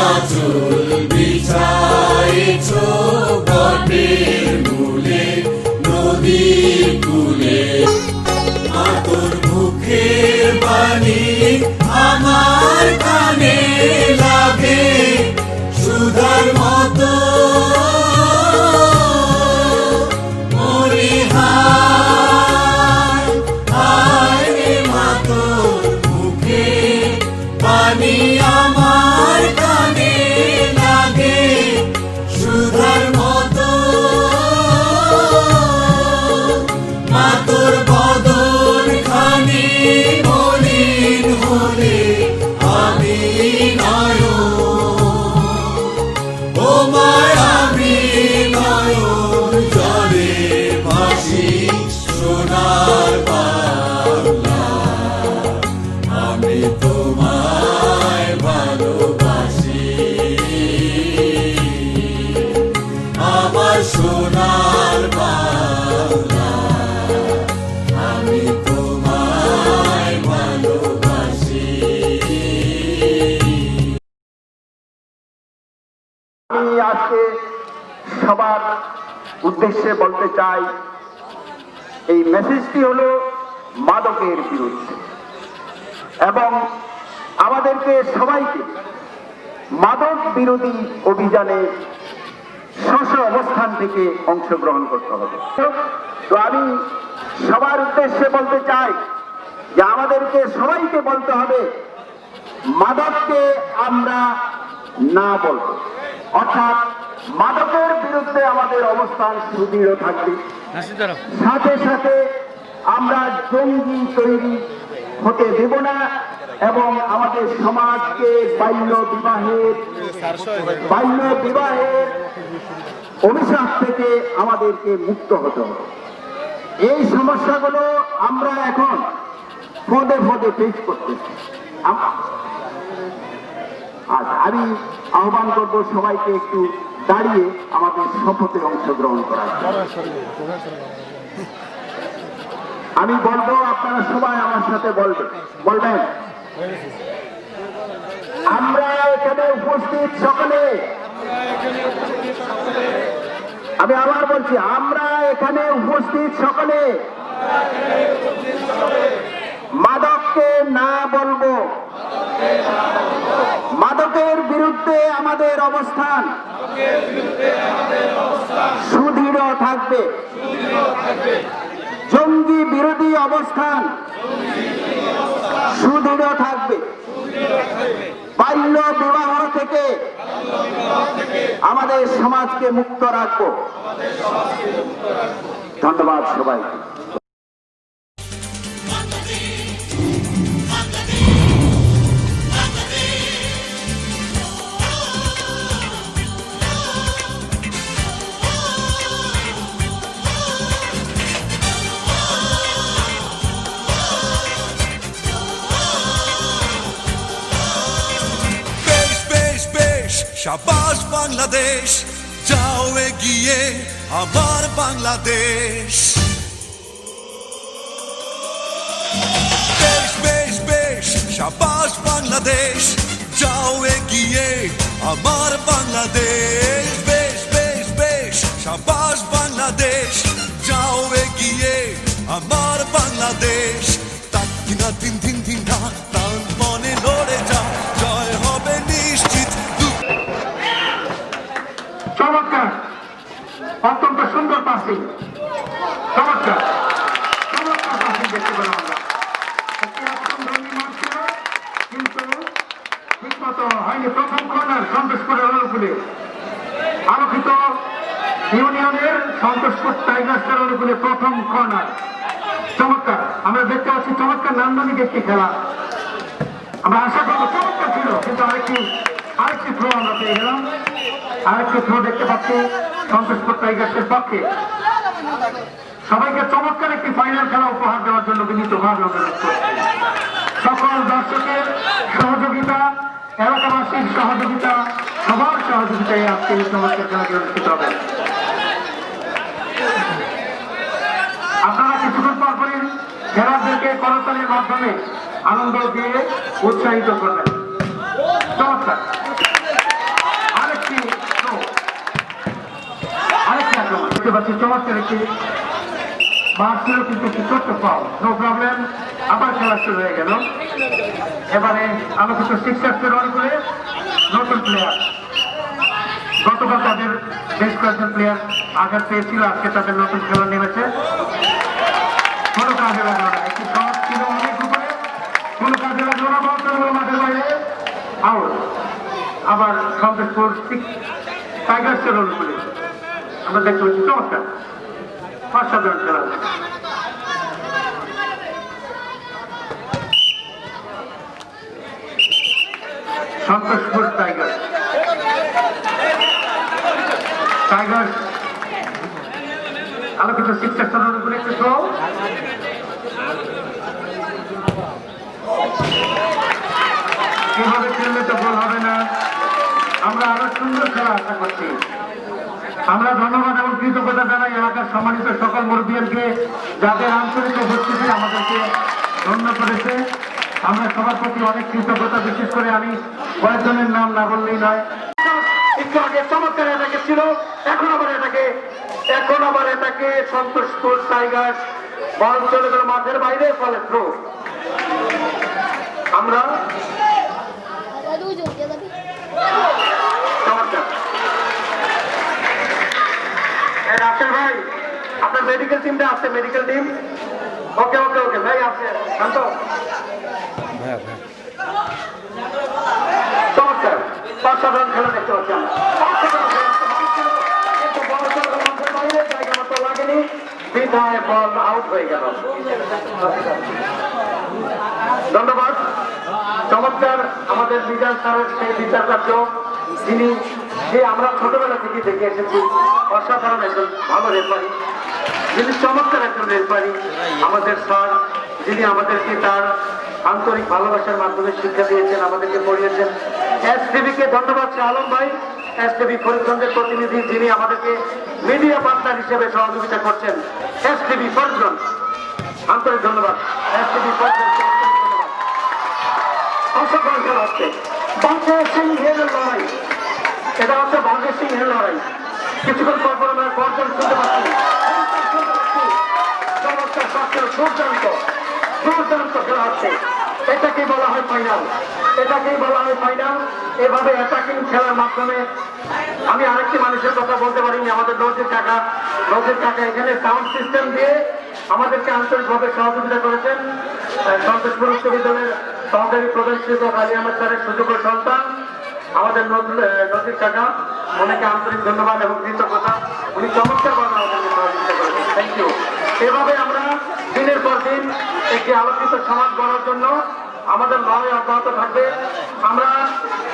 আঁচল বিছাইছ বটের মূলে নদীর কূলে মা তোর মুখের বাণী আমার কানে লাগে সুধার মতো আমার কানে লাগে সুধার মতো মা তোর বদন খানি মলিন হলে আমি নয়ন ও মা আমি নয়ন জলে ভাসি সোনার বাংলা আমি তোমায় ভালোবাসি আমার সোনার বাংলা আমি তোমায় ভালোবাসি। আমি আজকে সবার উদ্দেশ্যে বলতে চাই এই মেসেজটি হলো মাদকের বিরুদ্ধে এবং আমাদেরকে সবাইকে মাদক বিরোধী অভিযানে স্ব অবস্থান থেকে অংশগ্রহণ করতে হবে। তো আমি সবার উদ্দেশ্যে বলতে চাই যে আমাদেরকে সবাইকে বলতে হবে মাদককে আমরা না বলবো, অর্থাৎ মাদকের বিরুদ্ধে আমাদের অবস্থান সুদৃঢ় থাকবে। সাথে সাথে আমরা জঙ্গি তৈরি হতে দেব না এবং আমাদের সমাজকে বাল্য বিবাহের অভিশাপ থেকে আমাদেরকে মুক্ত হতে হবে। এই সমস্যাগুলো আমরা এখন পদে পদে পেশ করতেছি। আমি আহ্বান করব সবাইকে একটু দাঁড়িয়ে আমাদের শপথে অংশগ্রহণ করার। আমি বলবো, আপনারা সবাই আমার সাথে বলবেন। আমরা এখানে উপস্থিত সকলে, আমি আবার বলছি, আমরা এখানে উপস্থিত সকলে মাদককে না বলবো, মাদকের বিরুদ্ধে আমাদের অবস্থান সুদৃঢ় থাকবে, জঙ্গি বিরোধী অবস্থান সুদৃঢ় থাকবে, বাল্য বিবাহ থেকে আমাদের সমাজকে মুক্ত রাখবো। ধন্যবাদ সবাইকে। শাবাশ বাংলাদেশ, যাও এগিয়ে আমার বাংলাদেশ। বেশ বেশ বেশ শাবাশ বাংলাদেশ, যাও এগিয়ে আমার বাংলাদেশ। বেশ বেশ বেশ শাবাশ বাংলাদেশ, যাও এগিয়ে আমার বাংলাদেশ। তাক দিনা দিন দিন দিন ধান প্রাণ মনে লড়ে যা, জয় হবে নিশ্চিত। চমৎকার, অত্যন্ত সুন্দর পাসিং, চমৎকার পাসিং দেখতে পেলাম আমরা। কিন্তু ঠিকমতো হয়নি। প্রথম কর্নার সন্তোষপুরের অনুকূলে, আলোকিত ইউনিয়নের সন্তোষপুর টাইগার্সের অনুকূলে প্রথম কর্নার। চমৎকার, আমরা দেখতে পাচ্ছি চমৎকার নান্দনিক একটি খেলা। আমরা আশা করবো চমৎকার ছিল, কিন্তু আরেকটি থ্রো আমরা পেয়ে গেলাম। আরেকটি থ্রো দেখতে পাচ্ছি সন্তোষপুর টাইগার্সের পক্ষে। সবাইকে চমৎকার একটি ফাইনাল খেলা উপহার দেওয়ার জন্য বিনীতভাবে অনুরোধ করছি। সকল দর্শকের সহযোগিতা, এলাকাবাসীর সহযোগিতা, সবার সহযোগিতায় আজকে এই চমৎকার খেলাটি অনুষ্ঠিত হবে। আপনারা কিছুক্ষণ পরপরই খেলাদেরকে করতালির মাধ্যমে আনন্দ দিয়ে উৎসাহিত করবেন। চমৎকার। দেখতে পাচ্ছি চমৎকার একটি মাঠ ছিল, কিন্তু একটি ছোট্ট ফাউল। নো প্রবলেম, আবার খেলা শুরু হয়ে গেল। এবারে আলোচিত সিক্সার্সের অনুকূলে নতুন প্লেয়ার, গতকাল তাদের বেশ কয়েকজন প্লেয়ার আঘাত পেয়েছিল, আজকে তাদের নতুন খেলা নেমেছে। কোনো কাজে লাগলো না, একটি শট ছিল অনেক উপরে, কোনো কাজে লাগলো না, বল চলে গেল মাঠের বাইরে, আউট। আবার সন্তোষপুর টাইগার্সের অনুকূলে আমরা দেখতে পাচ্ছি চমৎকার অসাধারণ খেলা। সন্তোষপুর টাইগার্স আলোকিত সিক্সার্সের অনুকূলে একটু থ্রো, কিভাবে খেললে তো গোল হবে না। আমরা আরো সুন্দর খেলা আশা করছি। আমরা ধন্যবাদ এবং কৃতজ্ঞতা জানাই এলাকার সম্মানিত সকল মুরব্বিয়ানকে, যাদের আন্তরিক উপস্থিতি আমাদেরকে ধন্য করেছে। আমরা সবার প্রতি অনেক কৃতজ্ঞতা, বিশেষ করে আমি কয়েকজনের নাম না বললেই নয়। একটু আগে চমৎকার এটাকে ছিল, এখন আবার এটাকে সন্তোষপুর টাইগার্স, বল চলে গেল মাঠের বাইরে, ফলে থ্রো। আমরা চমৎকার রাশেদ ভাই, আপনার মেডিকেল টিমটা আছে, মেডিকেল টিম। ওকে ওকে ওকে ভাই আছে, শান্ত। চমৎকার অসাধারণ খেলা দেখতে পাচ্ছি আমরা। কিন্তু বল চলে গেল মাঠের বাইরে, জায়গা মতো লাগেনি, বিধায় বল আউট হয়ে গেল। ধন্যবাদ। চমৎকার আমাদের লিডার স্যারের সেই বিচার কার্য, যিনি যে আমরা ছোটবেলা থেকে দেখে এসেছি, অসাধারণ একজন ভালো রেফারি, যিনি চমৎকার একজন রেফারি আমাদের স্যার, যিনি আমাদেরকে তার আন্তরিক ভালোবাসার মাধ্যমে শিক্ষা দিয়েছেন, আমাদেরকে পড়িয়েছেন। এসটিভিকে ধন্যবাদ আলম ভাই, এসটিভি ফরিদগঞ্জের প্রতিনিধি, যিনি আমাদেরকে মিডিয়া পার্টনার হিসেবে সহযোগিতা করছেন। এসটিভি ফরিদগঞ্জ আন্তরিক ধন্যবাদ। এসটিভি ফরিদগঞ্জ অসাধারণ খেলা হচ্ছে। বাঘের সিংহের লড়াই, এটা হচ্ছে বাঘের সিংহের লড়াই। কিছুক্ষণ পর পর আমরা গর্জন শুনতে পাচ্ছি। চমৎকার স্বাস্থ্য, দুর্দান্ত খেলা হচ্ছে। এটাকেই বলা হয় ফাইনাল, এটাকেই বলা হয় ফাইনাল। এভাবে অ্যাটাকিং খেলার মাধ্যমে আমি আরেকটি মানুষের কথা বলতে পারিনি, আমাদের নজির কাকা এখানে সাউন্ড সিস্টেম দিয়ে আমাদেরকে আন্তরিকভাবে সহযোগিতা করেছেন। সন্তোষপুর উচ্চ বিদ্যালয়ের সহকারী প্রধান শিক্ষক আলী আহমেদ স্যারের সুযোগ্য সন্তান আমাদের নজির কাকা, অনেকে আন্তরিক ধন্যবাদ এবং কৃতজ্ঞতা। উনি চমৎকারভাবে আমাদেরকে সহযোগিতা করেছেন, থ্যাংক ইউ। এভাবে আমরা দিনের পর দিন একটি আলোকিত সমাজ গড়ার জন্য আমাদের লড়াই অব্যাহত থাকবে। আমরা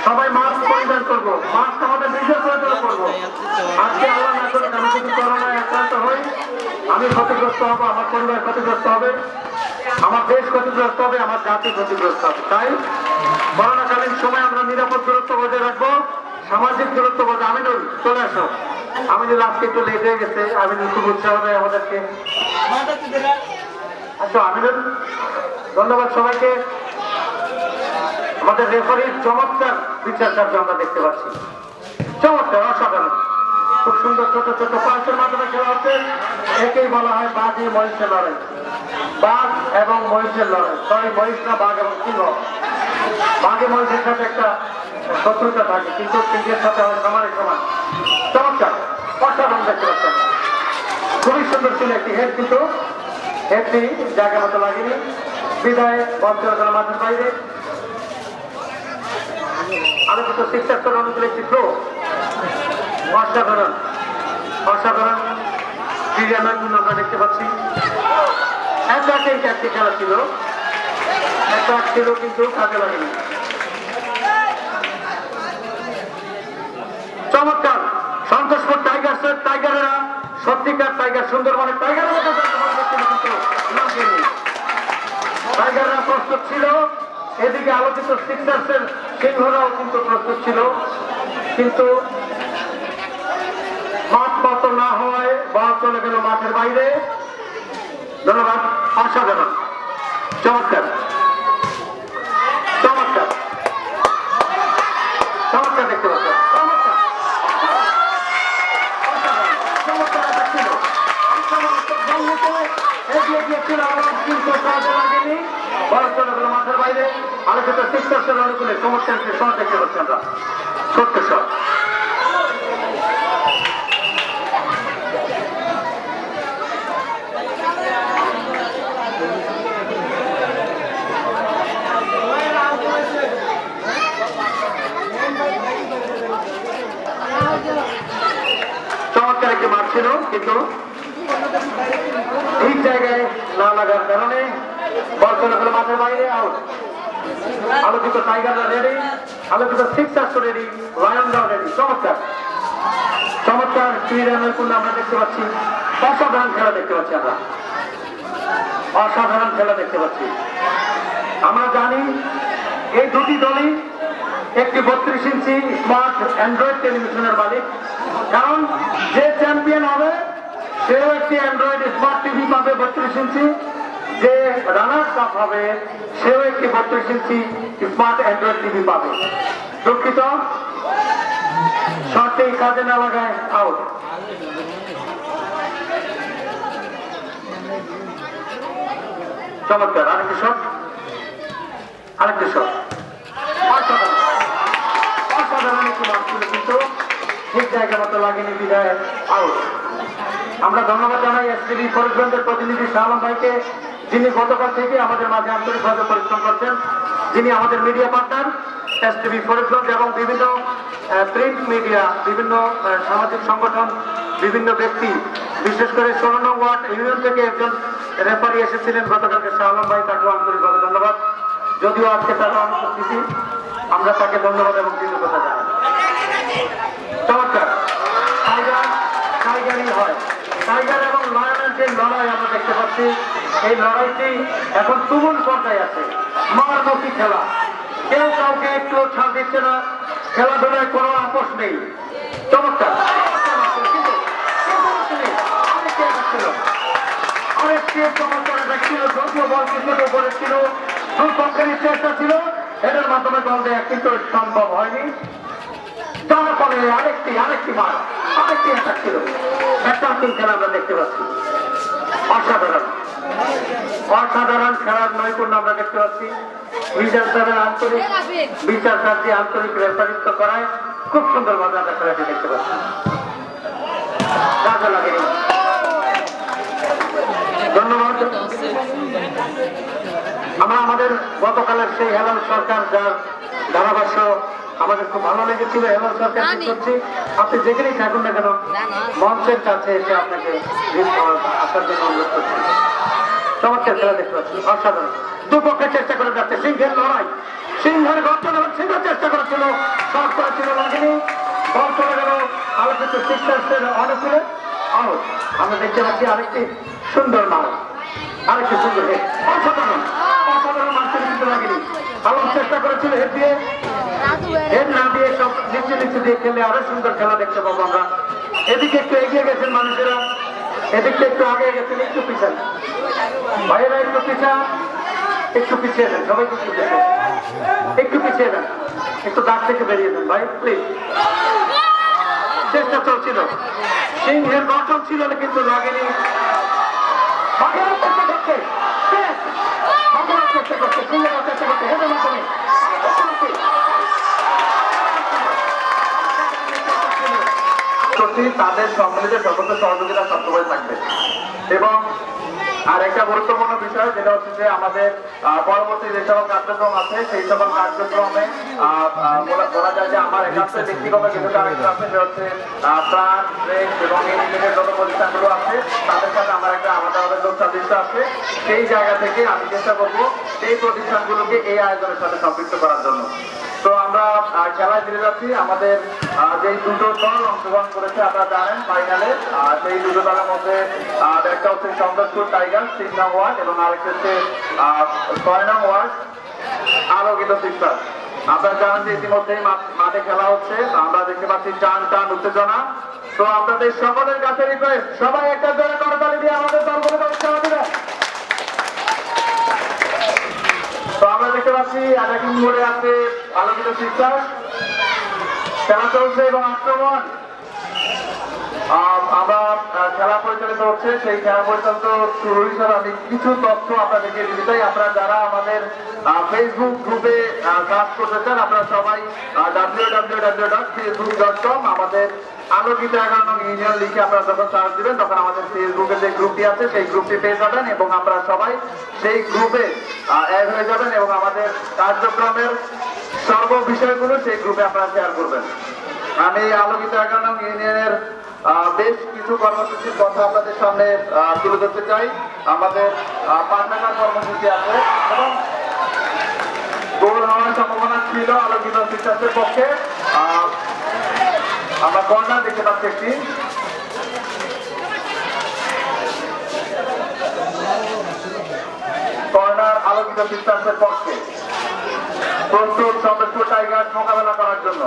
সবাই মাস্ক পরিধান করবো, মাস্ক আমাদের নিজের প্রয়োজনে করবো। আজকে আল্লাহ না করে আমি যদি করোনায় আক্রান্ত হই, আমি ক্ষতিগ্রস্ত হবো, আমার পরিবার ক্ষতিগ্রস্ত হবে, আমার দেশ ক্ষতিগ্রস্ত হবে, আমার জাতি ক্ষতিগ্রস্ত হবে। তাই করোনাকালীন সময় আমরা নিরাপদ দূরত্ব বজায় রাখবো, সামাজিক দূরত্ব বজায়। আমিনুল চলে আসো, আমিনুল আজকে একটু লেট হয়ে গেছে, আমিনুল খুব উৎসাহ দেয় আমাদেরকে। আচ্ছা আমিনুল, ধন্যবাদ সবাইকে। আমাদের রেফারির চমৎকার বিচার কার্য আমরা দেখতে পাচ্ছি, চমৎকার অসাধারণ, খুব সুন্দর ছোট ছোট পয়েন্টের মাধ্যমে খেলা হচ্ছে। একেই বলা হয় বাঘে মহিষের লড়াই, বাঘ এবং মহিষের লড়াই। সরি, মহিষ না, বাঘ এবং সিংহ। বাঘে মহিষের সাথে একটা শত্রুতা থাকে, কিন্তু সিংহের সাথে হয় সমানে সমান। চমৎকার অসাধারণ দেখতে পাচ্ছেন, খুবই সুন্দর ছিল একটি হেড, কিন্তু হেডটি জায়গা মতো লাগেনি, বিদায় বল চলে গেল মাঠের বাইরে। আলোকিত সিক্সার্সের অনুকূলে একটি থ্রো, অসাধারণ অসাধারণ ক্রীড়ার জন্য আমরা দেখতে পাচ্ছি। একটি খেলা ছিল, অ্যাটাক ছিল, কিন্তু কাজে লাগেনি। চমৎকার সন্তোষপুর টাইগার্সের টাইগারেরা, সত্যিকার টাইগার, সুন্দরবনের টাইগারের মতো টাইগাররা প্রস্তুত ছিল। এদিকে আলোচিত সিক্সার্সের সিংহরাও কিন্তু প্রস্তুত ছিল, কিন্তু মাঠ মতো না হওয়ায় বল চলে গেল মাঠের বাইরে। ধন্যবাদ, অসাধারণ, চমৎকার চমৎকার চমৎকার দেখতে পাচ্ছেন, চমৎকার চমৎকার ছিল। এগিয়ে গিয়েছিল আলোক কিন্তু কাজে লাগেনি, বল চলে গেল মাঠের বাইরে। আলোকিত সিক্সার্সের অনুকূলে চমৎকার একটি শট দেখতে পাচ্ছি আমরা, ছোট্ট শট। চমৎকার একটি মাঠ ছিল, কিন্তু ঠিক জায়গায় না লাগার কারণে বল চলে গেল মাঠের বাইরে, আউট। আলোকিত টাইগাররা রেডি, আলোকিত সিক্সার্স রেডি, লায়নরাও রেডি। চমৎকার চমৎকার ক্রীড়ানের পূর্ণ আমরা দেখতে পাচ্ছি, অসাধারণ খেলা দেখতে পাচ্ছি আমরা, অসাধারণ খেলা দেখতে পাচ্ছি। আমরা জানি এই দুটি দলই একটি 32 ইঞ্চি স্মার্ট অ্যান্ড্রয়েড টেলিভিশনের মালিক, কারণ যে চ্যাম্পিয়ন হবে সেও একটি অ্যান্ড্রয়েড স্মার্ট টিভি পাবে 32 ইঞ্চি, যে রানার্স আপ হবে সেও একটি 32 ইঞ্চি স্মার্ট অ্যান্ড্রয়েড টিভি পাবে। দুঃখিত, শর্টে কাজে না লাগায় আউট। চমৎকার আরেকটি শট, আরেকটি শট, অসাধারণ অসাধারণ একটি মাঠ ছিল, কিন্তু ঠিক জায়গা মতো লাগেনি, বিদায় আউট। আমরা ধন্যবাদ জানাই এসটিভি ফরিদগঞ্জের প্রতিনিধি শাহ আলম ভাইকে, যিনি গতকাল থেকে আমাদের মাঝে আন্তরিকভাবে পরিশ্রম করছেন, যিনি আমাদের মিডিয়া পার্টনার এসটিভি ফরিদগঞ্জ এবং বিভিন্ন প্রিন্ট মিডিয়া, বিভিন্ন সামাজিক সংগঠন, বিভিন্ন ব্যক্তি, বিশেষ করে 16 নং ওয়ার্ড ইউনিয়ন থেকে একজন রেফারি এসেছিলেন গতকালকে, শাহ আলম ভাই, তাকেও আন্তরিকভাবে ধন্যবাদ। যদিও আজকে তার অনুপস্থিতি, আমরা তাকে ধন্যবাদ এবং কৃতজ্ঞতা জানাই। চমৎকার টাইগারই হয়, টাইগার এবং লায়নের যে লড়াই আমরা দেখতে পাচ্ছি, এই লড়াইটি এখন তুমুল পর্যায়ে আছে, মারমুখী খেলা, কেউ কাউকে একটু ছাড় দিচ্ছে না, খেলাধুলায় কোনো আপোষ নেই। চমৎকার আরেকটি চমৎকার ছিল, যদিও বল কিছুটা উপরে ছিল, দুপক্ষেরই চেষ্টা ছিল এটার মাধ্যমে গোল দেয়া, কিন্তু সম্ভব হয়নি। তারপরে আরেকটি মার, আরেকটি অ্যাটাক ছিল, অ্যাটাকিং খেলা আমরা দেখতে পাচ্ছি। অসাধারণ অসাধারণ খেলার নৈপুণ্য আমরা দেখতে পাচ্ছি। বিচার কার্যে আন্তরিক রেফারিত্ব করায় খুব সুন্দরভাবে আমরা খেলাটি দেখতে পাচ্ছি। কাজে লাগেনি, ধন্যবাদ। আমরা আমাদের গতকালের সেই হেলাল সরকার, যার ধারাভাষ্য আমাদের খুব ভালো লেগেছিল, হেলাল সরকার করছি, আপনি যেখানেই থাকুন না কেন মঞ্চের কাছে এসে আপনাকে আসার জন্য অনুরোধ করছি। চমৎকার খেলা দেখতে পাচ্ছি, অসাধারণ। দুপক্ষে চেষ্টা করে যাচ্ছে, সিংহের লড়াই, সিংহের গর্জন এবং সিংহ চেষ্টা করেছিল, শট করেছিল, লাগেনি, বল চলে গেল আলোচিত সিক্সার্সের অনুকূলে, আউট। আমরা দেখতে পাচ্ছি আরেকটি সুন্দর মার, আরেকটি সুন্দর হেড, অসাধারণ অসাধারণ মারতে কিন্তু লাগেনি। আলম চেষ্টা করেছিল হেড দিয়ে, হেড না দিয়ে সব নিচে দিয়ে খেলে আরো সুন্দর খেলা দেখতে পাবো আমরা। এদিকে একটু এগিয়ে গেছেন মানুষেরা, এদিকটা একটু আগে গেছেন, একটু পিছান ভাইয়েরা, একটু পিছিয়ে দেন, সবাই একটু পিছিয়ে দেন, একটু দাগ থেকে বেরিয়ে দেন ভাই প্লিজ। চেষ্টা চলছিল, সিংহের গঠন ছিল কিন্তু লাগেনি। চেষ্টা করছে, সিংহের চেষ্টা করছে, হেঁটে মাধ্যমে তাদের সম্মিলিত সর্বোচ্চ সহযোগিতা সবসময় থাকবে। এবং আর একটা গুরুত্বপূর্ণ বিষয় যেটা হচ্ছে যে আমাদের পরবর্তী যে সকল কার্যক্রম আছে সেই সকল কার্যক্রমে বলা যায় যে আমার একান্ত ব্যক্তিগত কিছু কার্যক্রম আছে, যে হচ্ছে প্রাণ ট্রেক্স এবং এই রিলেটেড যত প্রতিষ্ঠানগুলো আছে তাদের সাথে আমার একটা আমাদের লোক সাদৃশ্য আছে। সেই জায়গা থেকে আমি চেষ্টা করবো সেই প্রতিষ্ঠানগুলোকে এই আয়োজনের সাথে সম্পৃক্ত করার জন্য। তো আমরা খেলায় ফিরে যাচ্ছি। আমাদের যে দুটো দল অংশগ্রহণ করেছে আপনারা জানেন ফাইনালে, সেই দুটো দলের মধ্যে একটা হচ্ছে সন্তোষপুর টাইগার 3 নং ওয়ার্ড এবং আরেকটা হচ্ছে 6 নং ওয়ার্ড আলোকিত সিক্সার্স। আপনারা জানেন যে ইতিমধ্যেই মাঠে খেলা হচ্ছে, আমরা দেখতে পাচ্ছি টান উত্তেজনা। তো আপনাদের সকলের কাছে রিকোয়েস্ট, সবাই একটা জোরে করতালি দিয়ে আমাদের দলগুলোকে উৎসাহ দিবেন। তো আমরা দেখতে পাচ্ছি অ্যাটাকিং মোডে আছে আলোকিত সিক্সার্স, খেলা চলছে এবং আক্রমণ আমরা খেলা পরিচালিত হচ্ছে, সেই খেলা পরিচালিত শুরু হিসাবে আমি কিছু তথ্য আপনাদেরকে দিতে চাই। আপনারা যারা আমাদের ফেসবুক গ্রুপে কাজ করতে চান, আপনারা সবাই www.facebook.com আমাদের আলোকিত 11 নং ইউনিয়ন লিখে আপনারা যখন সার্চ দিবেন তখন আমাদের ফেসবুকের যে গ্রুপটি আছে সেই গ্রুপটি পেয়ে যাবেন এবং আপনারা সবাই সেই গ্রুপে অ্যাড হয়ে যাবেন এবং আমাদের কার্যক্রমের সর্ব বিষয়গুলো সেই গ্রুপে আপনারা শেয়ার করবেন। আমি আলোকিত 11 নং ইউনিয়নের বেশ কিছু কর্মসূচির কথা আপনাদের সামনে তুলে ধরতে চাই। আমাদের পাঁচটাকার কর্মসূচি আছে এবং গোল হওয়ার সম্ভাবনা ছিল আলোকিত সিস্টার্সের পক্ষে। আমরা কর্নার দেখতে পাচ্ছি একটি, কর্নার আলোকিত সিস্টার্সের পক্ষে প্রস্তুত সন্তোষপুর টাইগার্স মোকাবেলা করার জন্য।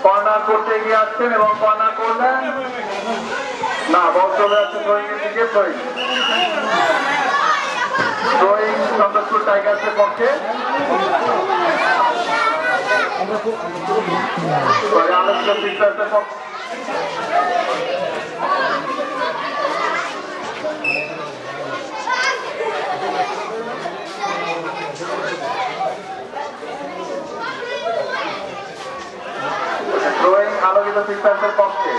কর্নার করতে এগিয়ে আসছেন এবং কর্নার করলেন না, বল চলে যাচ্ছে থ্রোয়িং এর দিকে। থ্রোয়িং সন্তোষপুর টাইগার্সের পক্ষে, আলোকিত সিস্টার্সের পক্ষে। থ্রোয়িং আলোকিত সিস্টার্সের পক্ষে।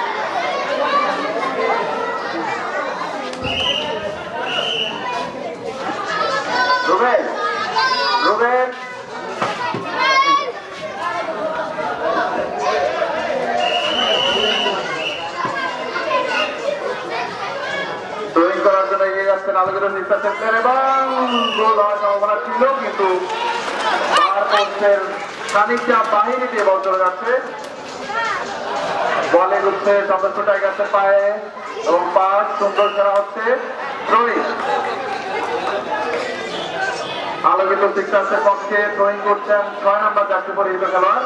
রুবেল রুবেল থ্রোয়িং করার জন্য এগিয়ে যাচ্ছেন আলোকিত সিস্টার্সের প্লেয়ার এবং গোল হওয়ার সম্ভাবনা ছিল, কিন্তু বার পোস্টের খানিকটা বাহিনী দিয়ে বল চলে যাচ্ছে। বলে ঘুরছে সন্তোষপুর টাইগার্সের পায়ে এবং পাস সুন্দর খেলা হচ্ছে। থ্রোয়িং আলোকিত সিস্টার্সের পক্ষে থ্রোয়িং করছেন 6 নম্বর জার্সি পরিহিত খেলোয়াড়।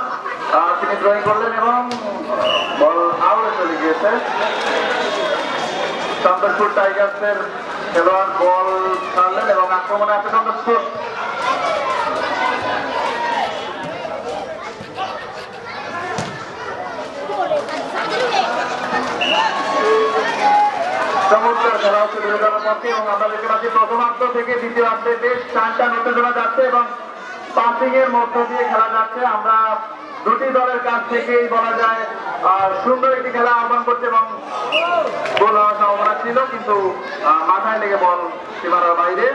তিনি থ্রোয়িং করলেন এবং বল আউটে চলে গিয়েছে। সন্তোষপুর টাইগার্সের খেলোয়াড় বল ছাড়লেন এবং আক্রমণে আছে সন্তোষপুর। চমৎকার খেলা হচ্ছে দুজনের মধ্যে এবং আমরা দেখতে পাচ্ছি প্রথমার্ধ থেকে দ্বিতীয়ার্ধে বেশ টানটান উত্তেজনা যাচ্ছে এবং পাসিং এর মধ্য দিয়ে খেলা যাচ্ছে। আমরা দুটি দলের কাছ থেকেই বলা যায় সুন্দর একটি খেলা আহ্বান করছে এবং গোল হওয়ার সম্ভাবনা ছিল, কিন্তু মাথায় লেগে বল সীমানার বাইরে।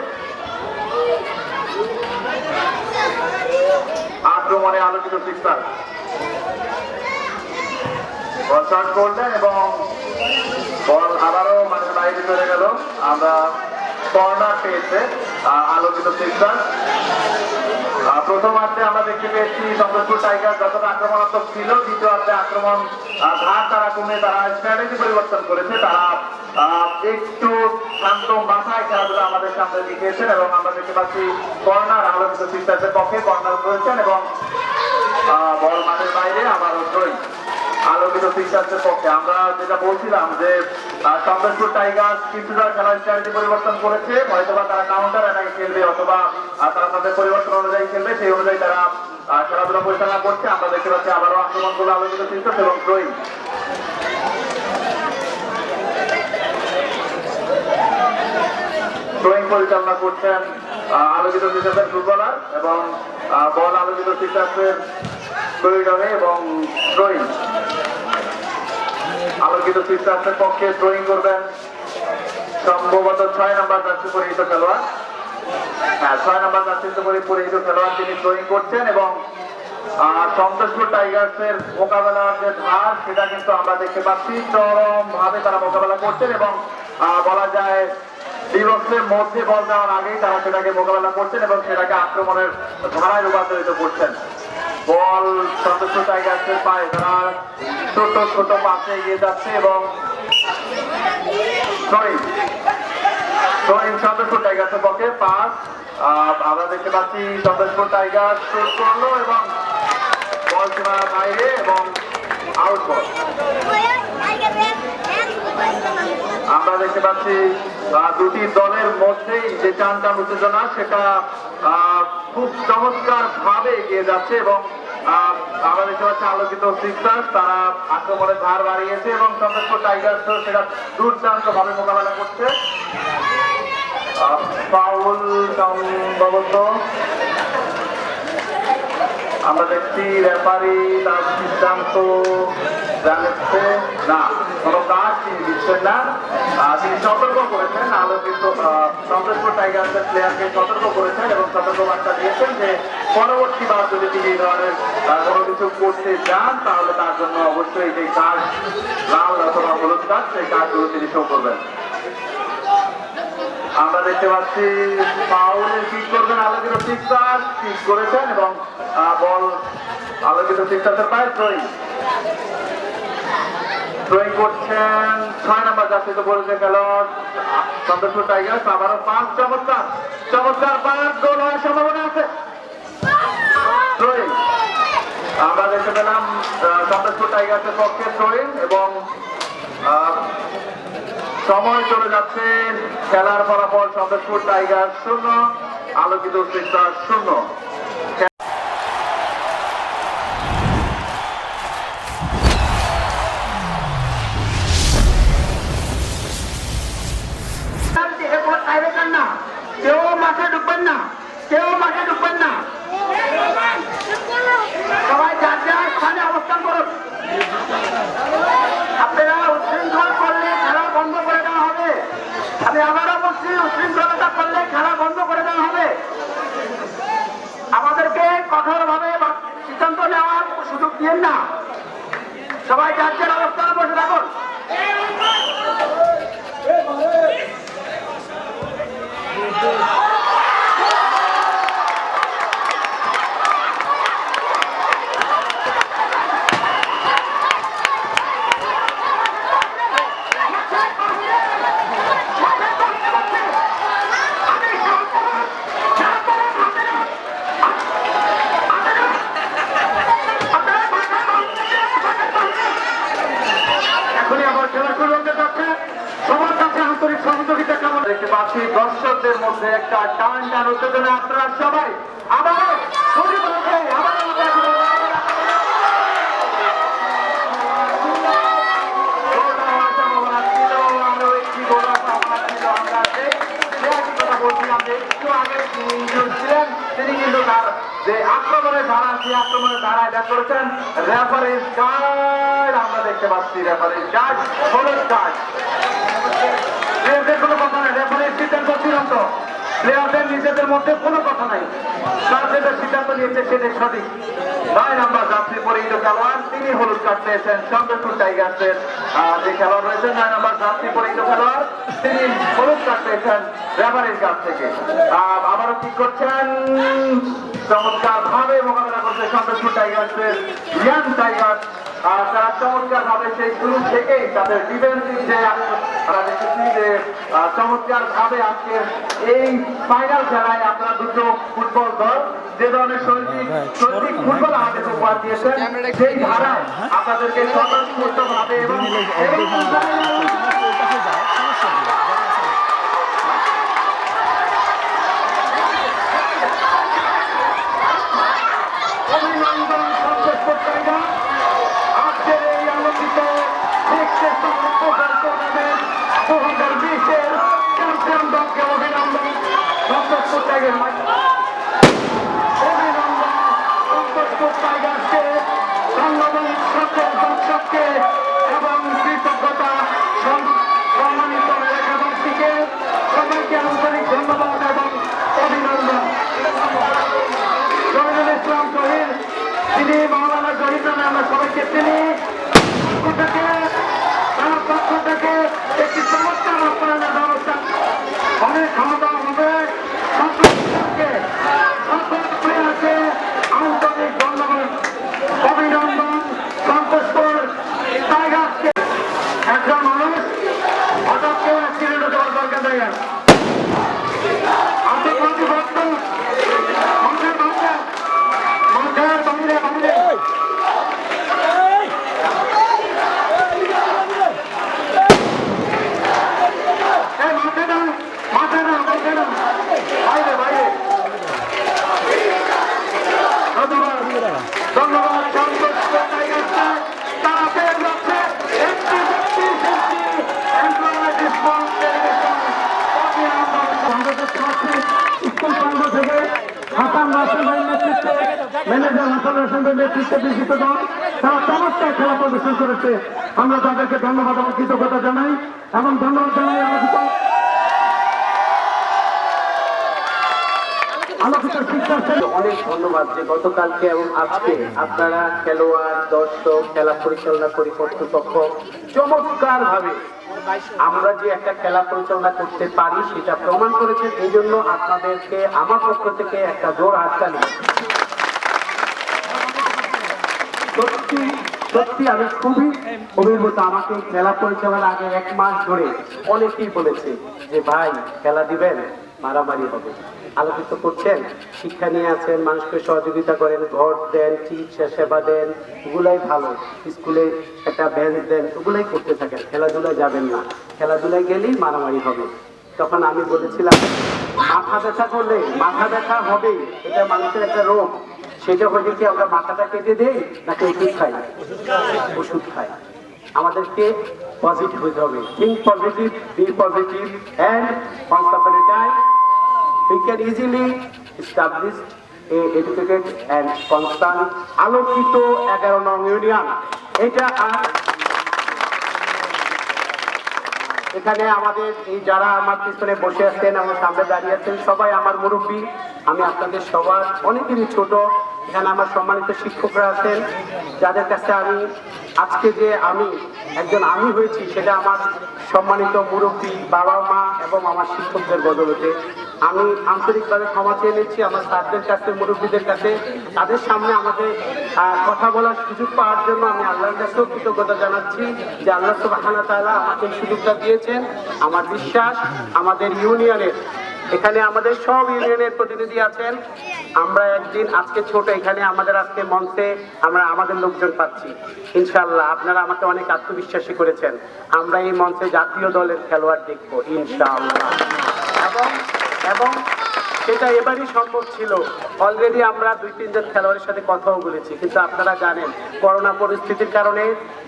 আক্রমণে আলোকিত সিস্টার বল শট করলেন এবং বল আবারও মাঠের বাইরে চলে গেল। আমরা কর্নার পেয়েছে আলোকিত সিস্টার। প্রথমার্ধে আমরা দেখতে পেয়েছি সন্তোষপুর টাইগার যতটা আক্রমণাত্মক ছিল, দ্বিতীয়ার্ধে আক্রমণ ধার তারা কমে তারা স্ট্র্যাটেজি পরিবর্তন করেছে। তারা একটু শান্ত মাথায় খেলাধুলা আমাদের সামনে দেখিয়েছেন এবং আমরা দেখতে পাচ্ছি কর্নার আলোকিত সিস্টার্সের পক্ষে কর্নার করেছেন এবং বল মাঠের বাইরে আবারও থ্রোয়িং আলোকিত সিস্টার্সের পক্ষে। আমরা যেটা বলছিলাম যে সন্তোষপুর টাইগার্স কিছুটা খেলার স্ট্র্যাটেজি পরিবর্তন করেছে, হয়তোবা তারা কাউন্টার অ্যাটাকে খেলবে অথবা তারা তাদের পরিবর্তন অনুযায়ী খেলবে, সেই অনুযায়ী তারা খেলাধুলা পরিচালনা করছে। আমরা দেখতে পাচ্ছি আবারও আক্রমণ করলো আলোকিত সিস্টার্স এবং থ্রোয়িং। থ্রোয়িং পরিচালনা করছেন আলোকিত সিস্টার্সের ফুটবলার এবং বল আলোকিত সিস্টার্সের প্রয়োজনে এবং থ্রোয়িং আলোকিত সিস্টার্সের পক্ষে থ্রোয়িং করবেন সম্ভবত 6 নম্বর জার্সি পরিহিত খেলোয়াড়। হ্যাঁ, 6 নম্বর জার্সি পরিহিত খেলোয়াড় তিনি থ্রোয়িং করছেন এবং সন্তোষপুর টাইগার্সের মোকাবেলার যে ধার সেটা কিন্তু আমরা দেখতে পাচ্ছি চরম ভাবে তারা মোকাবেলা করছেন এবং বলা যায় দিবসের মধ্যে বল দেওয়ার আগেই তারা সেটাকে মোকাবেলা করছেন এবং সেটাকে আক্রমণের ধারায় রূপান্তরিত করছেন। বল সন্তোষপুর টাইগার্সের পায়ে, তারা ছোট ছোট পাশে এগিয়ে যাচ্ছে এবং সন্তোষপুর টাইগার্সের পক্ষে পাস আমরা দেখতে পাচ্ছি সন্তোষপুর টাইগার্স শুট করলো এবং বল সীমানার বাইরে এবং আউট বল। আমরা দেখতে পাচ্ছি দুটি দলের মধ্যেই যে টান টান উত্তেজনা সেটা খুব চমৎকার ভাবে এগিয়ে যাচ্ছে এবং আমরা দেখতে পাচ্ছি আলোকিত সিক্সার্স তারা আক্রমণের ধার বাড়িয়েছে এবং সন্তোষপুর টাইগার্স সেটা দুর্দান্ত ভাবে মোকাবেলা করছে। ফাউল সম্ভবত আমরা দেখছি রেফারি তার সিদ্ধান্ত জানাচ্ছে না, কোনো কাজ তিনি দিচ্ছেন না। তিনি সতর্ক করেছেন আলোকিত সন্তোষপুর টাইগার্সের প্লেয়ারকে সতর্ক করেছেন এবং সতর্ক বার্তা দিয়েছেন যে পরবর্তীবার যদি তিনি এই ধরনের কোনো কিছু করতে চান তাহলে তার জন্য অবশ্যই যে কাজ লাল অথবা হলুদ কাজ সেই কাজগুলো তিনি শো করবেন। আমরা দেখতে পাচ্ছি ফাউলের কিক করবেন আলোকিত সিক্সার্স, কিক করেছেন এবং বল আলোকিত সিক্সার্সের পায়ে থ্রোয়িং করছেন 6 নম্বর জাতীয় পরিচয় খেলোয়াড় সন্তোষপুর টাইগার্স। আবারও 5 চমৎকার 5 গোল হওয়ার সম্ভাবনা আছে। থ্রোয়িং আমরা দেখতে পেলাম সন্তোষপুর টাইগার্সের পক্ষে থ্রোয়িং এবং সময় চলে যাচ্ছে। খেলার ফলাফল সন্তোষপুর টাইগার্স 0, আলোকিত সিক্সার্স 0। কেউ মাঠে ঢুকবেন না, সবাই যার যার স্থানে অবস্থান করুন। আপনারা উচ্ছৃঙ্খল করলে খেলা বন্ধ করে দেওয়া হবে। আমি আবারও বলছি, উচ্ছৃঙ্খলতা করলে খেলা বন্ধ করে দেওয়া হবে। আমাদেরকে কঠোরভাবে সিদ্ধান্ত নেওয়ার সুযোগ দিন না। সবাই যার যার অবস্থানে বসে থাকুন। দেখতে পাচ্ছি দর্শকদের মধ্যে একটা টান উত্তেজনা। আপনারা সবাই আবার তিনি কিন্তু তার যে আক্রমণের ধারা সেই আক্রমণের ধারায় ব্যাক করেছেন। রেফারিজ কার্ড আমরা দেখতে পাচ্ছি, রেফারিজ কার্ড হলুদ কার্ড। কোনো কথা নাই, রেফারির সিদ্ধান্ত চূড়ান্ত। প্লেয়ারদের নিজেদের মধ্যে কোনো কথা নাই, তার যেটা সিদ্ধান্ত নিয়েছে সেটাই সঠিক। 9 নম্বর যাত্রী পরিহিত খেলোয়াড় তিনি হলুদ কার্ড পেয়েছেন। সন্তোষপুর টাইগার্সের যে খেলোয়াড় রয়েছেন 9 নম্বর যাত্রী পরিহিত খেলোয়াড় তিনি হলুদ কার্ড পেয়েছেন রেফারির কাছ থেকে। আবারও কি করছেন, চমৎকার ভাবে মোকাবেলা করছে সন্তোষপুর টাইগার্সের ইয়াং টাইগার্স। তারা চমৎকার ভাবে সেই শুরু থেকেই তাদের ডিফেন্সিভ যে আমরা দেখেছি যে চমৎকার ভাবে আজকে এই ফাইনাল খেলায় আপনারা দুটো ফুটবল দল যে ধরনের শৈল্পিক ফুটবল আমাদের উপহার দিয়েছেন সেই ধারায় আপনাদেরকে স্বতঃস্ফূর্ত ভাবে এবং অভিনন্দন সন্তোষপুর টাইগার্স। আজকের এই আলোচিত 2020-এর চ্যাম্পিয়ন দলকে অভিনন্দন। সন্তোষপুর টাইগার্স অভিনন্দন। সন্তোষপুর টাইগার্সকে ধন্যবাদ, সকল দর্শককে এবং কৃতজ্ঞতা সম্মানিত এলাকাবাসীকে সবাইকে আন্তরিক ধন্যবাদ এবং অভিনন্দন। শহীদুল ইসলাম শহীদ তিনি মৌলানা শহীদ নামে আমরা সবাইকে চিনি। তার পক্ষ থেকে একটি চমৎকার আপ্যায়নের ব্যবস্থা অনেক খাওয়া দাওয়া হবে। সকলকে আন্তরিক ধন্যবাদ অভিনন্দন। সন্তোষপুর টাইগার্সকে একজন মানুষ হঠাৎ কেউ অ্যাক্সিডেন্ট হতে পারে দরকার জায়গায় আতঙ্কবাদী ভক্ত মাঠের বাইরে বাইরে হাসান রাসেল ভাইয়ের নেতৃত্বে, ম্যানেজার হাসান রাসেল ভাইয়ের নেতৃত্বে বিজিত দল তারা চমৎকার খেলা প্রদর্শন করেছে। আমরা তাদেরকে ধন্যবাদ এবং কৃতজ্ঞতা জানাই এবং ধন্যবাদ জানাই আলোকিত শিক্ষার্থী। অনেক ধন্যবাদ যে গতকালকে এবং আজকে আপনারা খেলোয়াড়, দর্শক, খেলা পরিচালনা কর্তৃপক্ষ চমৎকার ভাবে আমরা যে একটা খেলা পরিচালনা করতে পারি সেটা প্রমাণ করেছেন। এই জন্য আপনাদেরকে আমার পক্ষ থেকে একটা জোর হাততালি। সত্যি সত্যি আমি খুবই অভিভূত। আমাকে খেলা পরিচালনার আগে 1 মাস ধরে অনেকেই বলেছে যে ভাই খেলা দিবেন, মারামারি হবে। আলোকিত করছেন, শিক্ষা নিয়ে আছেন, মানুষকে সহযোগিতা করেন, ঘর দেন, চিকিৎসা সেবা দেন, এগুলাই ভালো। স্কুলে একটা বেঞ্চ দেন, ওগুলাই করতে থাকেন, খেলাধুলায় যাবেন না। খেলাধুলায় গেলেই মারামারি হবে। তখন আমি বলেছিলাম মাথা ব্যথা করলে মাথা ব্যথা হবে, এটা মানুষের একটা রোগ। সেটা হলে কি আমরা মাথাটা কেটে দেই নাকি ওষুধ খাই? ওষুধ খাই। আমাদেরকে পজিটিভ হতে হবে। Think positive, be positive, and once upon a time we can easily establish a educated and constant আলোকিত 11 নং ইউনিয়ন। এটা আর এখানে আমাদের এই যারা আমার পিছনে বসে আছেন, আমার সামনে দাঁড়িয়ে আছেন, সবাই আমার মুরব্বী। আমি আপনাদের সবার অনেকেরই ছোট। এখানে আমার সম্মানিত শিক্ষকরা আছেন, যাদের কাছে আমি আজকে যে আমি একজন আমি হয়েছি সেটা আমার সম্মানিত মুরব্বী, বাবা মা এবং আমার শিক্ষকদের বদৌলতে। আমি আন্তরিকভাবে ক্ষমা চেয়ে নিচ্ছি আমার স্যারদের কাছে, মুরব্বীদের কাছে। তাদের সামনে আমাকে কথা বলার সুযোগ পাওয়ার জন্য আমি আল্লাহর কাছেও কৃতজ্ঞতা জানাচ্ছি যে আল্লাহ সুবহানাহু ওয়া তাআলা আমাকে এই সুযোগটা দিয়েছেন। আমার বিশ্বাস আমাদের ইউনিয়নের, এখানে আমাদের সব ইউনিয়নের প্রতিনিধি আছেন। আমরা একদিন আজকে ছোট, এখানে আমাদের আজকে মঞ্চে আমরা আমাদের লোকজন পাচ্ছি। ইনশাআল্লাহ আপনারা আমাকে অনেক আত্মবিশ্বাসী করেছেন। আমরা এই মঞ্চে জাতীয় দলের খেলোয়াড় দেখবো ইনশাআল্লাহ। এবং সেটা এবারই সম্ভব ছিল। অলরেডি আমরা 2-3 জন খেলোয়াড়ের সাথে কথাও বলেছি, কিন্তু আপনারা জানেন করোনা পরিস্থিতির কারণে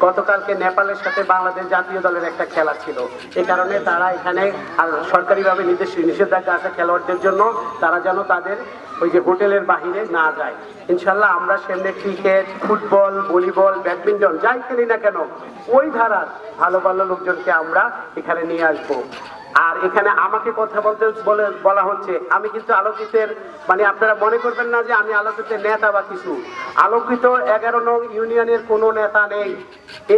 গতকালকে নেপালের সাথে বাংলাদেশ জাতীয় দলের একটা খেলা ছিল। এই কারণে তারা এখানে আর সরকারিভাবে নিষেধাজ্ঞা আছে খেলোয়াড়দের জন্য, তারা যেন তাদের ওই যে হোটেলের বাহিরে না যায়। ইনশাল্লাহ আমরা সামনে ক্রিকেট, ফুটবল, ভলিবল, ব্যাডমিন্টন যাই খেলি না কেন ওই ধারার ভালো ভালো লোকজনকে আমরা এখানে নিয়ে আসবো। আর এখানে আমাকে কথা বলা হচ্ছে, আমি কিন্তু আলোকিতের মানে আপনারা মনে করবেন না যে আমি আলোকিতের নেতা বা কিছু। আলোকিত 11 নং ইউনিয়নের কোনো নেতা নেই।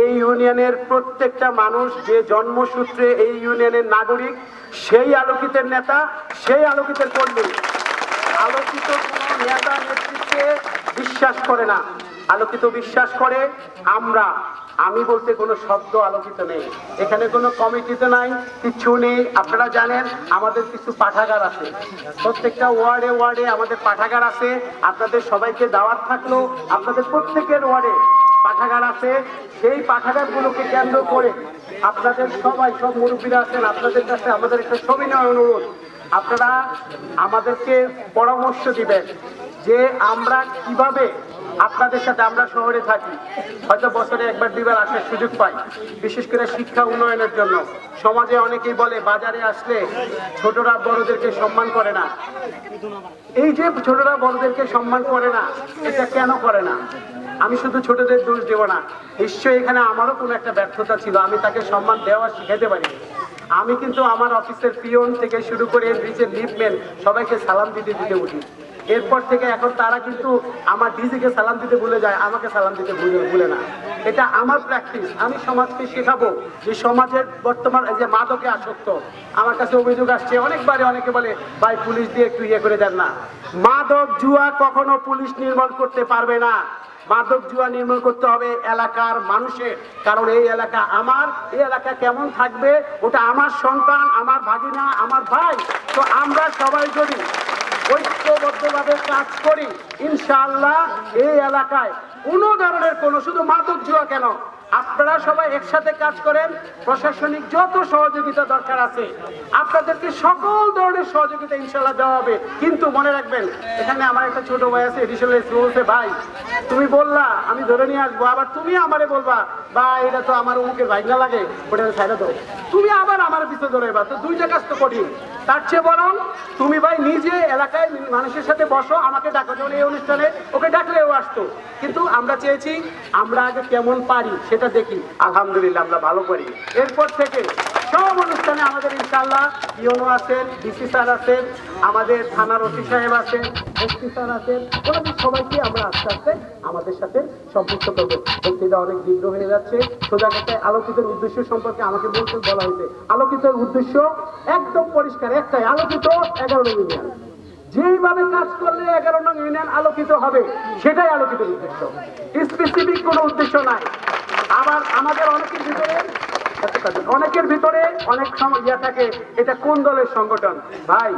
এই ইউনিয়নের প্রত্যেকটা মানুষ যে জন্মসূত্রে এই ইউনিয়নের নাগরিক, সেই আলোকিতের নেতা, সেই আলোকিতের কর্মী। আলোকিত কোনো নেতা নেতৃত্বে বিশ্বাস করে না। আলোকিত বিশ্বাস করে আমি বলতে কোনো শব্দ আলোকিত নেই। এখানে কোনো কমিটিতে নাই, কিছু নেই। আপনারা জানেন আমাদের কিছু পাঠাগার আছে, প্রত্যেকটা ওয়ার্ডে ওয়ার্ডে আমাদের পাঠাগার আছে। আপনাদের সবাইকে দাওয়াত থাকলো, আপনাদের প্রত্যেকের ওয়ার্ডে পাঠাগার আছে। সেই পাঠাগারগুলোকে কেন্দ্র করে আপনাদের সবাই, সব মুরব্বীরা আছেন, আপনাদের কাছে আমাদের একটা সবিনয় অনুরোধ, আপনারা আমাদেরকে পরামর্শ দিবেন যে আমরা কিভাবে আপনাদের সাথে, আমরা শহরে থাকি, হয়তো বছরে 1-2 বার আসার সুযোগ পাই, বিশেষ করে শিক্ষা উন্নয়নের জন্য। সমাজে অনেকেই বলে বাজারে আসলে ছোটরা বড়দেরকে সম্মান করে না। এই যে ছোটরা বড়দেরকে সম্মান করে না, এটা কেন করে না? আমি শুধু ছোটদের দোষ দেব না, নিশ্চয়ই এখানে আমারও কোনো একটা ব্যর্থতা ছিল। আমি তাকে সম্মান দেওয়া শিখাতে পারি। আমি কিন্তু আমার অফিসের পিয়ন থেকে শুরু করে নিচের লিফটম্যান সবাইকে সালাম দিতে দিতে উঠি। এরপর থেকে এখন তারা কিন্তু আমার ডিজিকে সালাম দিতে ভুলে যায়, আমাকে সালাম দিতে ভুলে না। এটা আমার প্র্যাকটিস। আমি সমাজকে শেখাবো যে সমাজের বর্তমান যে মাদকে আসক্ত, আমার কাছে অভিযোগ আসছে অনেকবারে, অনেকে বলে ভাই পুলিশ দিয়ে একটু ইয়ে করে দেন না। মাদক জুয়া কখনো পুলিশ নির্মূল করতে পারবে না। মাদক জুয়া নির্মূল করতে হবে এলাকার মানুষের, কারণ এই এলাকা আমার। এই এলাকা কেমন থাকবে ওটা আমার সন্তান, আমার ভাগিনা, আমার ভাই। তো আমরা সবাই যদি ঐক্যবদ্ধভাবে কাজ করি, ইনশাআল্লাহ এই এলাকায় কোনো ধরনের কোনো, শুধু মাদক জুয়া কেন, আপনারা সবাই একসাথে কাজ করেন। প্রশাসনিক যত সহযোগিতা দরকার আছে আপনাদেরকে সকল ধরনের সহযোগিতা ইনশাআল্লাহ দেওয়া হবে। কিন্তু মনে রাখবেন, এখানে আমার একটা ছোট ভাই আছে, এডিশনাল এসপি, বলছে ভাই তুমি বললা আমি ধরে নিয়ে আসবো, আবার তুমি আমারে বলবা বা এটা তো আমার অমুকের ভাই না লাগে, ওটা ছাইড়া দাও, তুমি আবার আমার পিছনে ধরে এবার, তো দুইটা কাজ তো কঠিন। তার চেয়ে বরং তুমি ভাই নিজে এলাকায় মানুষের সাথে বসো, আমাকে ডাকো, যেমন এই অনুষ্ঠানে ওকে ডাকলেও আসতো। কিন্তু আমরা চেয়েছি আমরা আগে কেমন পারি সেটা দেখি, আলহামদুলিল্লাহ আমরা ভালো পারি। এরপর থেকে সব অনুষ্ঠানে আমাদের ইনশাআল্লাহ ইউনো আছেন, ডিসি স্যার আছেন, আমাদের থানার ওসি সাহেব আছেন, এসপি স্যার আছেন, ওনাদের সবাইকে আমরা আস্তে আস্তে আমাদের সাথে সম্পৃক্ত করবো। বক্তৃতা অনেক দীর্ঘ হয়ে যাচ্ছে, সোজা কথায় আলোকিতের উদ্দেশ্য সম্পর্কে আমাকে বলা হয়েছে। আলোকিতের উদ্দেশ্য একদম পরিষ্কার একটাই, আলোকিত 11 নং ইউনিয়ন। যেইভাবে কাজ করলে 11 নং ইউনিয়ন আলোকিত হবে সেটাই আলোকিতের উদ্দেশ্য, স্পেসিফিক কোনো উদ্দেশ্য নাই। আবার আমাদের অনেকের ভিতরে অনেক সময় ইয়া থাকে, এটা কোন দলের সংগঠন। ভাই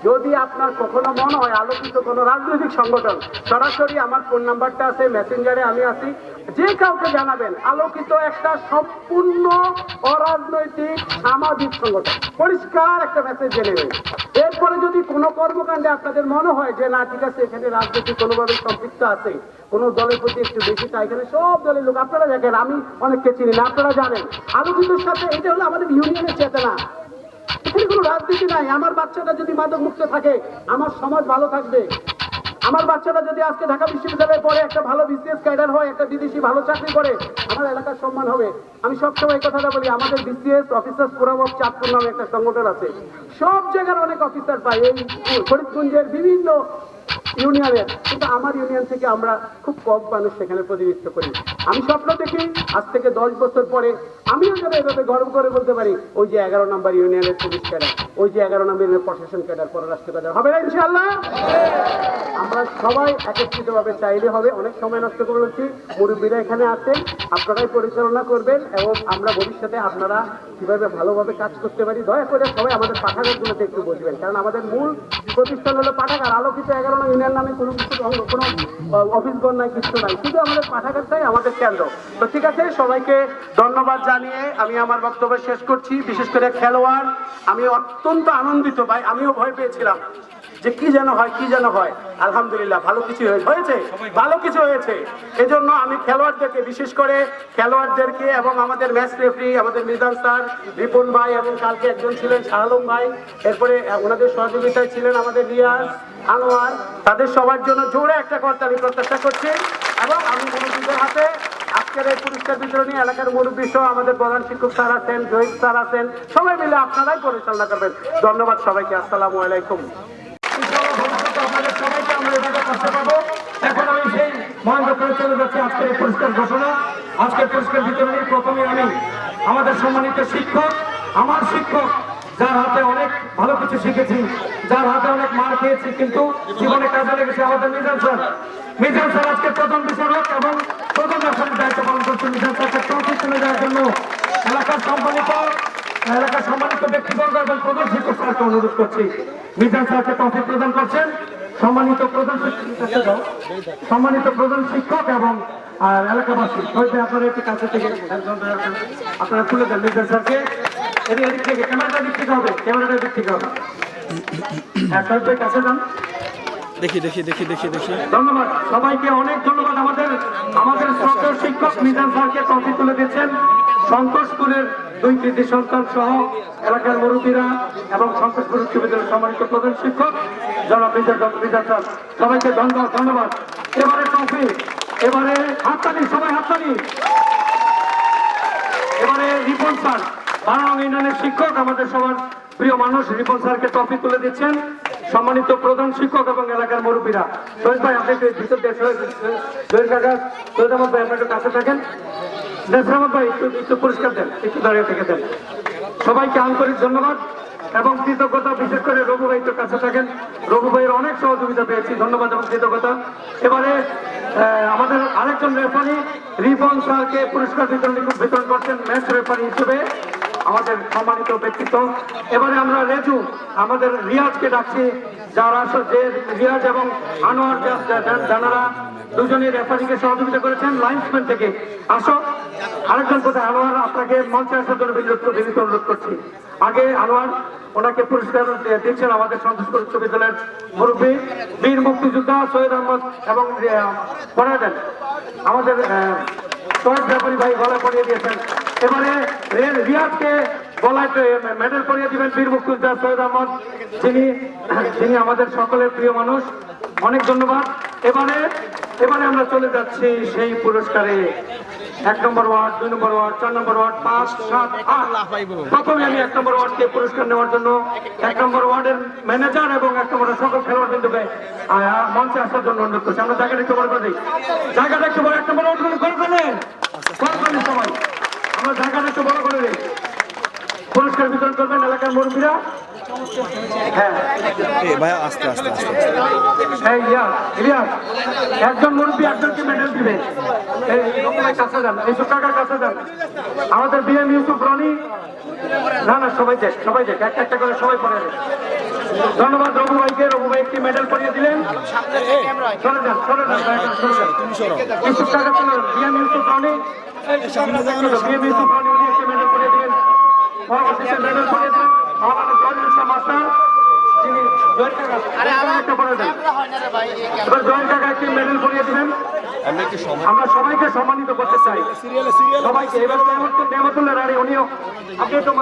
যদি আপনার কখনো মনে হয় আলোকিত কোনো রাজনৈতিক সংগঠন, সরাসরি আমার ফোন নাম্বারটা আছে, মেসেঞ্জারে আমি আছি, যে কাউকে জানাবেন। আলোকিত একটা সম্পূর্ণ অরাজনৈতিক সামাজিক সংগঠন, পরিষ্কার একটা মেসেজ জেনে নেবেন। এরপরে যদি কোনো কর্মকাণ্ডে আপনাদের মনে হয় যে না ঠিক আছে এখানে রাজনীতি কোনোভাবে সম্পৃক্ত আছে, কোনো দলের প্রতি একটু বেশি চাই, এখানে সব দলের লোক, আপনারা দেখেন আমি অনেককে চিনি না, আপনারা জানেন আলোকিতর সাথে এটা হলো আমাদের ইউনিয়নের চেতনা। এখানে কোনো রাজনীতি নাই। আমার বাচ্চাটা যদি মাদক মুক্ত থাকে আমার সমাজ ভালো থাকবে। আমার বাচ্চাটা যদি আজকে ঢাকা বিশ্ববিদ্যালয়ে পড়ে একটা ভালো বিসিএস ক্যাডার হয়, একটা বিদেশি ভালো চাকরি করে, আমার এলাকার সম্মান হবে। আমি সবসময় এই কথাটা বলি, আমাদের BCS officers forum of Chandpur নামে একটা সংগঠন আছে, সব জায়গার অনেক অফিসার পাই, এই ফরিদগঞ্জের বিভিন্ন ইউনিয়নের, কিন্তু আমার ইউনিয়ন থেকে আমরা খুব কম মানুষ সেখানে প্রতিনিধিত্ব করি। আমি স্বপ্ন দেখি আজ থেকে 10 বছর পরে আমিও যেন এভাবে গর্ব করে বলতে পারি ওই যে 11 নম্বর ইউনিয়নের পুলিশ ক্যাডার, ওই যে 11 নম্বর ইউনিয়নের প্রশাসন ক্যাডার, পররাষ্ট্র ক্যাডার হবে না ইনশাআল্লাহ। আমরা সবাই একত্রিতভাবে চাইলে হবে। অনেক সময় নষ্ট করে বলছি, মুরব্বীরা এখানে আছেন, আপনারাই পরিচালনা করবেন এবং আমরা ভবিষ্যতে আপনারা কিভাবে ভালোভাবে কাজ করতে পারি দয়া করে সবাই আমাদের পাঠাগারগুলোতে একটু বসবেন, কারণ আমাদের মূল প্রতিষ্ঠান হলো পাঠাগার। আলোকিত 11 নং ইউনিয়ন নামে কোনো অফিসগণ নাই, কিছু নাই, শুধু আমাদের পাঠাগারটাই আমাদের কেন্দ্র। তো ঠিক আছে, সবাইকে ধন্যবাদ জানিয়ে আমি আমার বক্তব্য শেষ করছি। বিশেষ করে খেলোয়াড়, আমি অত্যন্ত আনন্দিত ভাই, আমিও ভয় পেয়েছিলাম যে কি যেন হয় কি যেন হয়, আলহামদুলিল্লাহ ভালো কিছু হয়েছে, ভালো কিছু হয়েছে। এজন্য আমি খেলোয়াড়দেরকে, বিশেষ করে খেলোয়াড়দেরকে এবং আমাদের ম্যাচ রেফারি আমাদের মিজান স্যার, রিপন ভাই এবং কালকে একজন ছিলেন শাহ আলম ভাই, এরপরে ওনাদের সহযোগিতায় ছিলেন আমাদের রিয়াজ, আনোয়ার, তাদের সবার জন্য জোরে একটা করতালি প্রত্যাশা করছি। এবং আমি মুরব্বীদের হাতে আজকের এই পুরস্কার বিতরণী এলাকার মুরব্বী সহ আমাদের প্রধান শিক্ষক স্যার আছেন, জহির স্যার আছেন, সবাই মিলে আপনারাই পরিচালনা করবেন। ধন্যবাদ সবাইকে, আসসালামু আলাইকুম। আপনাদের সবাইকে আমরা এভাবে করতে পারবো। এখন আমি সেই মহেন্দ্র করে চলে যাচ্ছি আজকের এই পুরস্কার ঘোষণা। আজকের পুরস্কার বিতরণী প্রথমে আমি আমাদের সম্মানিত শিক্ষক, আমার শিক্ষক, যার হাতে অনেক ভালো কিছু শিখেছি, যার হাতে অনেক মার খেয়েছি, কিন্তু জীবনে কাজে লেগেছে, আমাদের মিজান স্যার। মিজান স্যার আজকে প্রধান বিচারক এবং প্রধান রেফারির দায়িত্ব পালন করছেন। মিজান স্যারকে ট্রফি তুলে দেওয়ার জন্য এলাকার সম্মানিত ব্যক্তিবর্গ এবং প্রধান শিক্ষক স্যারকে অনুরোধ করছি। মিজান স্যারকে ট্রফি প্রদান করছেন সম্মানিত প্রধান শিক্ষক এবং এলাকাবাসী। আপনারা একটু কাছে থেকে আপনারা তুলে দেন মিজান স্যারকে। এদিক থেকে ক্যামেরাটা দিক থেকে হবে, ক্যামেরাটা দিক থেকে হবে। হ্যাঁ, কাছে যান। দেখি ধন্যবাদ সবাইকে, অনেক ধন্যবাদ। আমাদের শ্রদ্ধেয় শিক্ষক মিজান স্যারকে ট্রফি তুলে দিচ্ছেন সন্তোষপুরের 2 কৃতি সন্তান সহ এলাকার মুরব্বীরা এবং সন্তোষপুর উচ্চ বিদ্যালয়ের সম্মানিত প্রধান শিক্ষক জনাব মিজান স্যার। সবাইকে ধন্যবাদ। এবারে ট্রফি, এবারে হাততালি, সবাই হাততালি। এবারে রিপন স্যার, 12 নং ইউনিয়নের শিক্ষক, আমাদের সবার প্রিয় মানুষ রিপন স্যারকে ট্রফি তুলে দিচ্ছেন সম্মানিত প্রধান শিক্ষক এবং এলাকার মুরব্বীরা। শহীদ ভাই আপনি ভিতর দিয়ে, শহীদ কাকা, শহীদ আহমদ ভাই আপনার একটু কাছে থাকেন। নেসরামত ভাই একটু পুরস্কার দেন, একটু দাঁড়িয়ে থেকে দেন। সবাইকে আন্তরিক ধন্যবাদ এবং কৃতজ্ঞতা, বিশেষ করে রঘু ভাই একটু কাছে থাকেন। রঘু ভাইয়ের অনেক সহযোগিতা পেয়েছি, ধন্যবাদ এবং কৃতজ্ঞতা। এবারে আমাদের আরেকজন রেফারি রিপন স্যারকে পুরস্কার বিতরণ করছেন ম্যাচ রেফারি হিসেবে, আমাদের সম্মানিত ব্যক্তিত্ব। এবারে আমরা রেজু আমাদের রিয়াজকে ডাকছি, যারা যে রিয়াজ এবং আনোয়ার জানারা দুজনই রেফারিকে সহযোগিতা করেছেন লাইন্সম্যান থেকে। আসো, আরেকজন কোথায়? আনোয়ার, আপনাকে মঞ্চে আসার জন্য বিনীত অনুরোধ করছি। আগে আনোয়ার, ওনাকে পুরস্কার দিচ্ছেন আমাদের সন্তোষপুর উচ্চ বিদ্যালয়ের মুরব্বী বীর মুক্তিযোদ্ধা সৈয়দ আহমদ এবং পড়ে দেন আমাদের শহীদ ব্যাপারী ভাই গলা পড়িয়ে দিয়েছেন। এবারে রিয়াজকে গলায় মেডেল পরিয়ে দিবেন বীর মুক্তিযোদ্ধা সৈয়দ আহমদ, যিনি আমাদের সকলের প্রিয় মানুষ। অনেক ধন্যবাদ। এবারে আমরা চলে যাচ্ছি সেই পুরস্কারে। 1 নম্বর ওয়ার্ড, 2 নম্বর ওয়ার্ড, 4 নম্বর ওয়ার্ড, 5, 7, 8। প্রথমে আমি 1 নম্বর ওয়ার্ডকে পুরস্কার নেওয়ার জন্য 1 নম্বর ওয়ার্ডের ম্যানেজার এবং 1 নম্বরের সকল খেলোয়াড়বৃন্দকে মঞ্চে আসার জন্য অনুরোধ করছি। আমরা জায়গাটা একটু বড় করে দিই, জায়গাটা একটু বড়। 1 নম্বর ওয়ার্ড করে ফেলেন সবাই, আমরা জায়গাটা একটু বড় করে দিই। পুরস্কার বিতরণ করবেন এলাকার মুরব্বীরা। হ্যাঁ ভাই আস্তে আস্তে আস্তে এই ইলিয়াস, একজন মুরব্বী একজনকে মেডেল দিবে। এই রকমের কাছে যান, এই কাকার কাছে যান। আমাদের বিএম ইউসুফ রনি, না সবাই দেখ একটা করে সবাই পড়ে দেয়। ধন্যবাদ রঘু ভাইকে। রঘু ভাই একটি মেডেল পরিয়ে দিলেন। সরে যান ইউসুফ কাকা, বিএম ইউসুফ রনি, বিএম ইউসুফ রনি উনি একটি মেডেল পরিয়ে দিলেন। পরবর্তীতে মেডেল পরিয়ে দিলেন আমাদের জয়ের মাস্টার, যিনি জয়ের কাকা একটা পরে দেন। এবার জয়ের কাকা একটি মেডেল পরিয়ে দিবেন। আমরা সবাইকে সম্মানিত করতে চাই, সবাইকে। এবার নেমতুল্লাহ রানী, উনিও আপনি একটু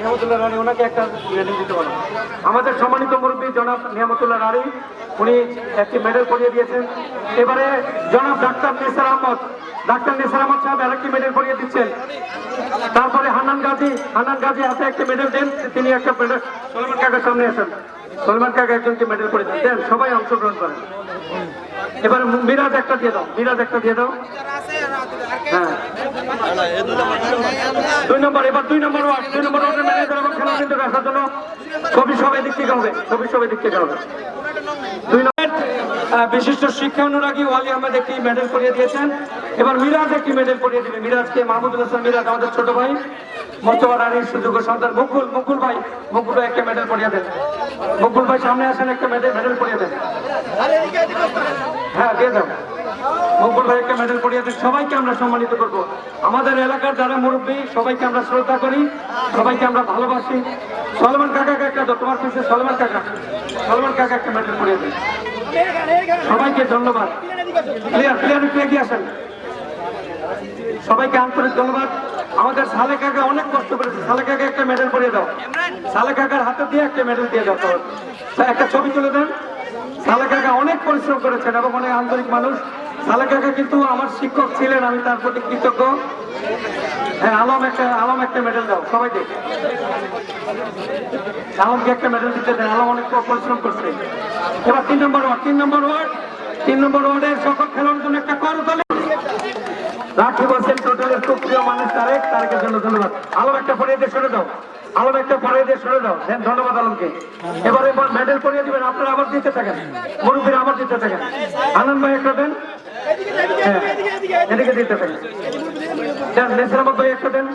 নেমতুল্লাহ রানী, ওনাকে একটা মেডেল দিতে পারেন। আমাদের সম্মানিত মুরব্বী জনাব নেমতুল্লাহ রানী, উনি একটি মেডেল পরিয়ে দিয়েছেন। এবারে জনাব ডাক্তার নিসার আহমদ সাহেব আরেকটি মেডেল পরিয়ে দিচ্ছেন। তারপরে হান্নান গাজী হাতে একটি মেডেল দেন, তিনি একটা মেডেল। সলমান কাকার সামনে আসেন, সলমান কাকা একজনকে মেডেল পরিয়ে দেন, সবাই অংশগ্রহণ করেন। এবার মিরাজ একটা দিয়ে দাও, হ্যাঁ 2 নম্বর। এবার 2 নম্বর ওয়ার্ডের ম্যানেজার এবং খেলোয়াড়দের আসার জন্য ছবি সবাই দিক থেকে হবে। 2 নম্বর বিশিষ্ট শিক্ষা অনুরাগী ওয়ালি আহমেদ একটি মেডেল পরিয়ে দিয়েছেন। এবার মিরাজ একটি মেডেল পরিয়ে দিবেন। মিরাজকে মাহমুদুল হাসান মিরাজ, আমাদের ছোট ভাই, মোস্তফা রানীর সুযোগ্য সন্তান। মুকুল ভাই একটা মেডেল পরিয়ে দেন। মুকুল ভাই সামনে আসেন, একটা মেডেল পরিয়ে দেন। হ্যাঁ দিয়ে দাও। মুকুল ভাই একটা মেডেল পরিয়ে দেন। সবাইকে আমরা সম্মানিত করব। আমাদের এলাকার যারা মুরব্বী সবাইকে আমরা শ্রদ্ধা করি, সবাইকে আমরা ভালোবাসি। সলমান কাকাকে একটা দাও, তোমার পিছিয়ে সলমান কাকা একটা মেডেল পরিয়ে দেন। সবাইকে ধন্যবাদ। ক্লিয়ার কি আসেন, সবাইকে আন্তরিক ধন্যবাদ। আমাদের সালে কাকা অনেক কষ্ট করেছে, সালে কাকা একটা মেডেল পরিয়ে দাও। সালে কাকার হাতে দিয়ে একটা মেডেল দিয়ে দাও। একটা ছবি তুলে দেন। সালে কাকা অনেক পরিশ্রম করেছেন এবং অনেক আন্তরিক মানুষ। সালে কাকা কিন্তু আমার শিক্ষক ছিলেন, আমি তার প্রতি কৃতজ্ঞ। হ্যাঁ আলম একটা মেডেল দাও সবাইকে। আলমকে একটা মেডেল দিতে দেন, আলম অনেক পরিশ্রম করছে। এবার 3 নম্বর ওয়ার্ডের সকল খেলোয়াড়ের জন্য একটা করতালি। রাখি বলছেন টোটালের খুব প্রিয় মানুষ তারেকের জন্য ধন্যবাদ। আলম একটা পরিয়ে দিয়ে সরে দাও। ধন্যবাদ আলমকে। এবারে মেডেল পরিয়ে দিবেন, আপনারা আবার দিতে থাকেন, মুরব্বীরা আবার দিতে থাকেন। আনন্দ ভাই একটা দেন, এদিকে দিতে থাকেন। নেসার আহমদ ভাই একটা দেন।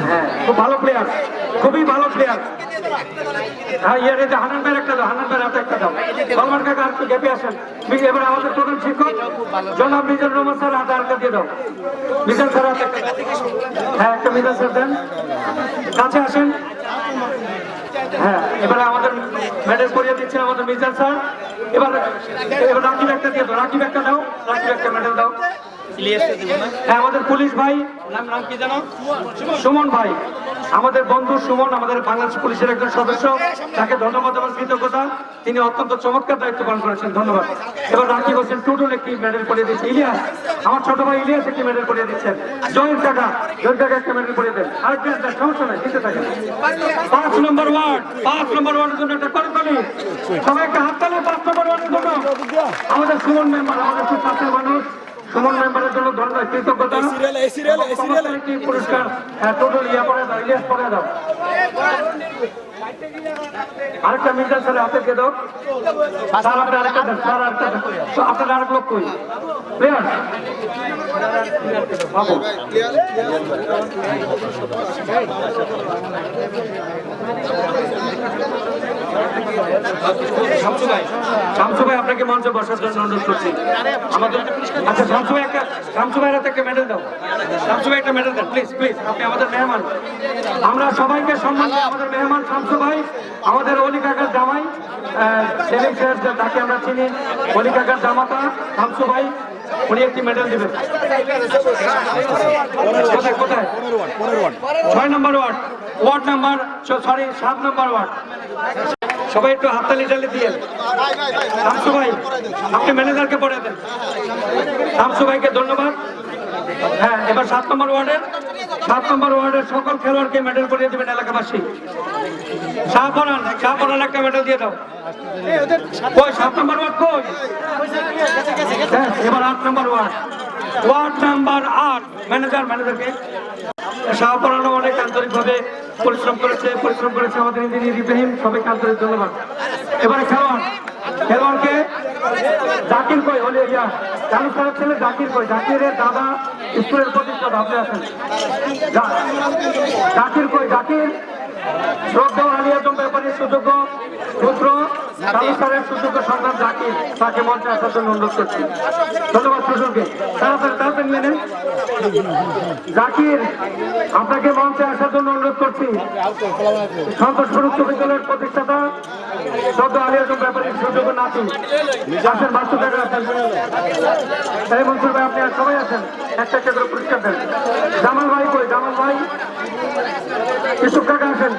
হ্যাঁ খুব ভালো প্লেয়ার, খুবই ভালো প্লেয়ার। হ্যাঁ হানান ভাইয়ের একটা দাও, হানান ভাইয়ের হাতে একটা দাও। সলমান কাকা আর একটু গ্যাপে আসেন। এবার আমাদের প্রধান শিক্ষক জনাব মিজানুর রহমান স্যার হাতে আরেকটা দিয়ে দাও। মিজান স্যার হাতে হ্যাঁ একটা মিজান স্যার দেন, কাছে আসেন। হ্যাঁ এবারে আমাদের মেডেল পরিয়ে দিচ্ছেন আমাদের মিজান স্যার। এবার রাকিব একটা দিয়ে দাও, রাকিব একটা মেডেল দাও। হ্যাঁ আমাদের পুলিশ ভাই, নাম কি জানো? সুমন ভাই, আমাদের বন্ধু সুমন, আমাদের বাংলাদেশ পুলিশের একজন সদস্য। তাকে ধন্যবাদ এবং কৃতজ্ঞতা, তিনি অত্যন্ত চমৎকার দায়িত্ব পালন করেছেন, ধন্যবাদ। এবার রাকিব হোসেন টুটুল একটি মেডেল পরিয়ে দিচ্ছে। ইলিয়াস, আমার ছোট ভাই ইলিয়াস একটি মেডেল পরিয়ে দিচ্ছেন। জয়ের কাকা একটা মেডেল পরিয়ে দেন। আরেকটা সমস্যা নেই, দিতে থাকেন। 5 নম্বর ওয়ার্ডের জন্য একটা করতালি, সবাই একটা হাততালি 5 নম্বর ওয়ার্ডের জন্য। আমাদের সুমন মেম্বার, আমাদের খুব কাছের মানুষ, সুমন মেম্বারের জন্য ধন্যবাদ, কৃতজ্ঞতা। কি পুরস্কার টোটাল ইলিয়াস পরে দাও। আরেকটা মিজান স্যারের হাতে দিয়ে দাও। স্যার আপনি আরেকটা দেন, স্যার আরেকটা দেন। আপনার আরেক লোক কই? প্লেয়ার বাবু শামসু ভাই আপনাকে মঞ্চে বসার জন্য অনুরোধ করছি। আমাদের আচ্ছা শামসু ভাইয়ের হাতে একটা মেডেল দাও। শামসু ভাই একটা মেডেল দেন প্লিজ, আপনি আমাদের মেহমান। আমরা সবাইকে সম্মান দিই, আমাদের মেহমান শামসু ভাই, আমাদের অলি কাকার জামাই, সেলিম স্যার যাকে আমরা চিনি, অলি কাকার জামাতা শামসু ভাই। উনি একটি মেডেল দেবেন। কোথায় কোথায়? 6 নম্বর ওয়ার্ড, ওয়ার্ড নাম্বার 7 নম্বর ওয়ার্ড। সবাই একটু হাততালি টালি দিয়ে। শামসু ভাই, আপনি ম্যানেজারকে পড়ে দেন। শামসু ভাইকে ধন্যবাদ। হ্যাঁ, এবার 7 নম্বর ওয়ার্ডের সকল খেলোয়াড়কে মেডেল পরিয়ে দেবেন এলাকাবাসী। শাহপরান একটা মেডেল দিয়ে দাও। কই 7 নম্বর ওয়ার্ড কই? হ্যাঁ, এবার 8 নম্বর ওয়ার্ড নাম্বার 8 ম্যানেজারকে। শাহপরানও অনেক আন্তরিকভাবে পরিশ্রম করেছে আমাদের ইঞ্জিনিয়ার ইব্রাহিম, সবাইকে আন্তরিক ধন্যবাদ। এবারে খেলোয়াড়কে জাকির কই হলে চালু করার ছেলে জাকির কই? জাকিরের দাদা স্কুলের প্রতিষ্ঠাতা, আপনি আছেন? জাকির কই? জাকির শ্রদ্ধা আলী আজম ব্যাপারীর সুযোগ্য পুত্র, চালু স্যারের সুযোগ্য সন্তান জাকির, তাকে মঞ্চে আসার জন্য অনুরোধ করছি। ধন্যবাদ প্রশাসনকে। তাড়াতাড়ি নিয়ে নেন। জাকির, আপনাকে মঞ্চে আসার জন্য অনুরোধ করছি। সন্তোষপুর উচ্চ বিদ্যালয়ের প্রতিষ্ঠাতা শ্রদ্ধা আলী আজম ব্যাপারীর সুযোগ্য নাতি আসেন, বাস্তবের আছেন। তাই মনসুর ভাই, আপনি আর সবাই আছেন, একটা করে পুরস্কার দেন। জামাল ভাই কই? জামাল ভাই, ইউসুফ কাকা আসেন।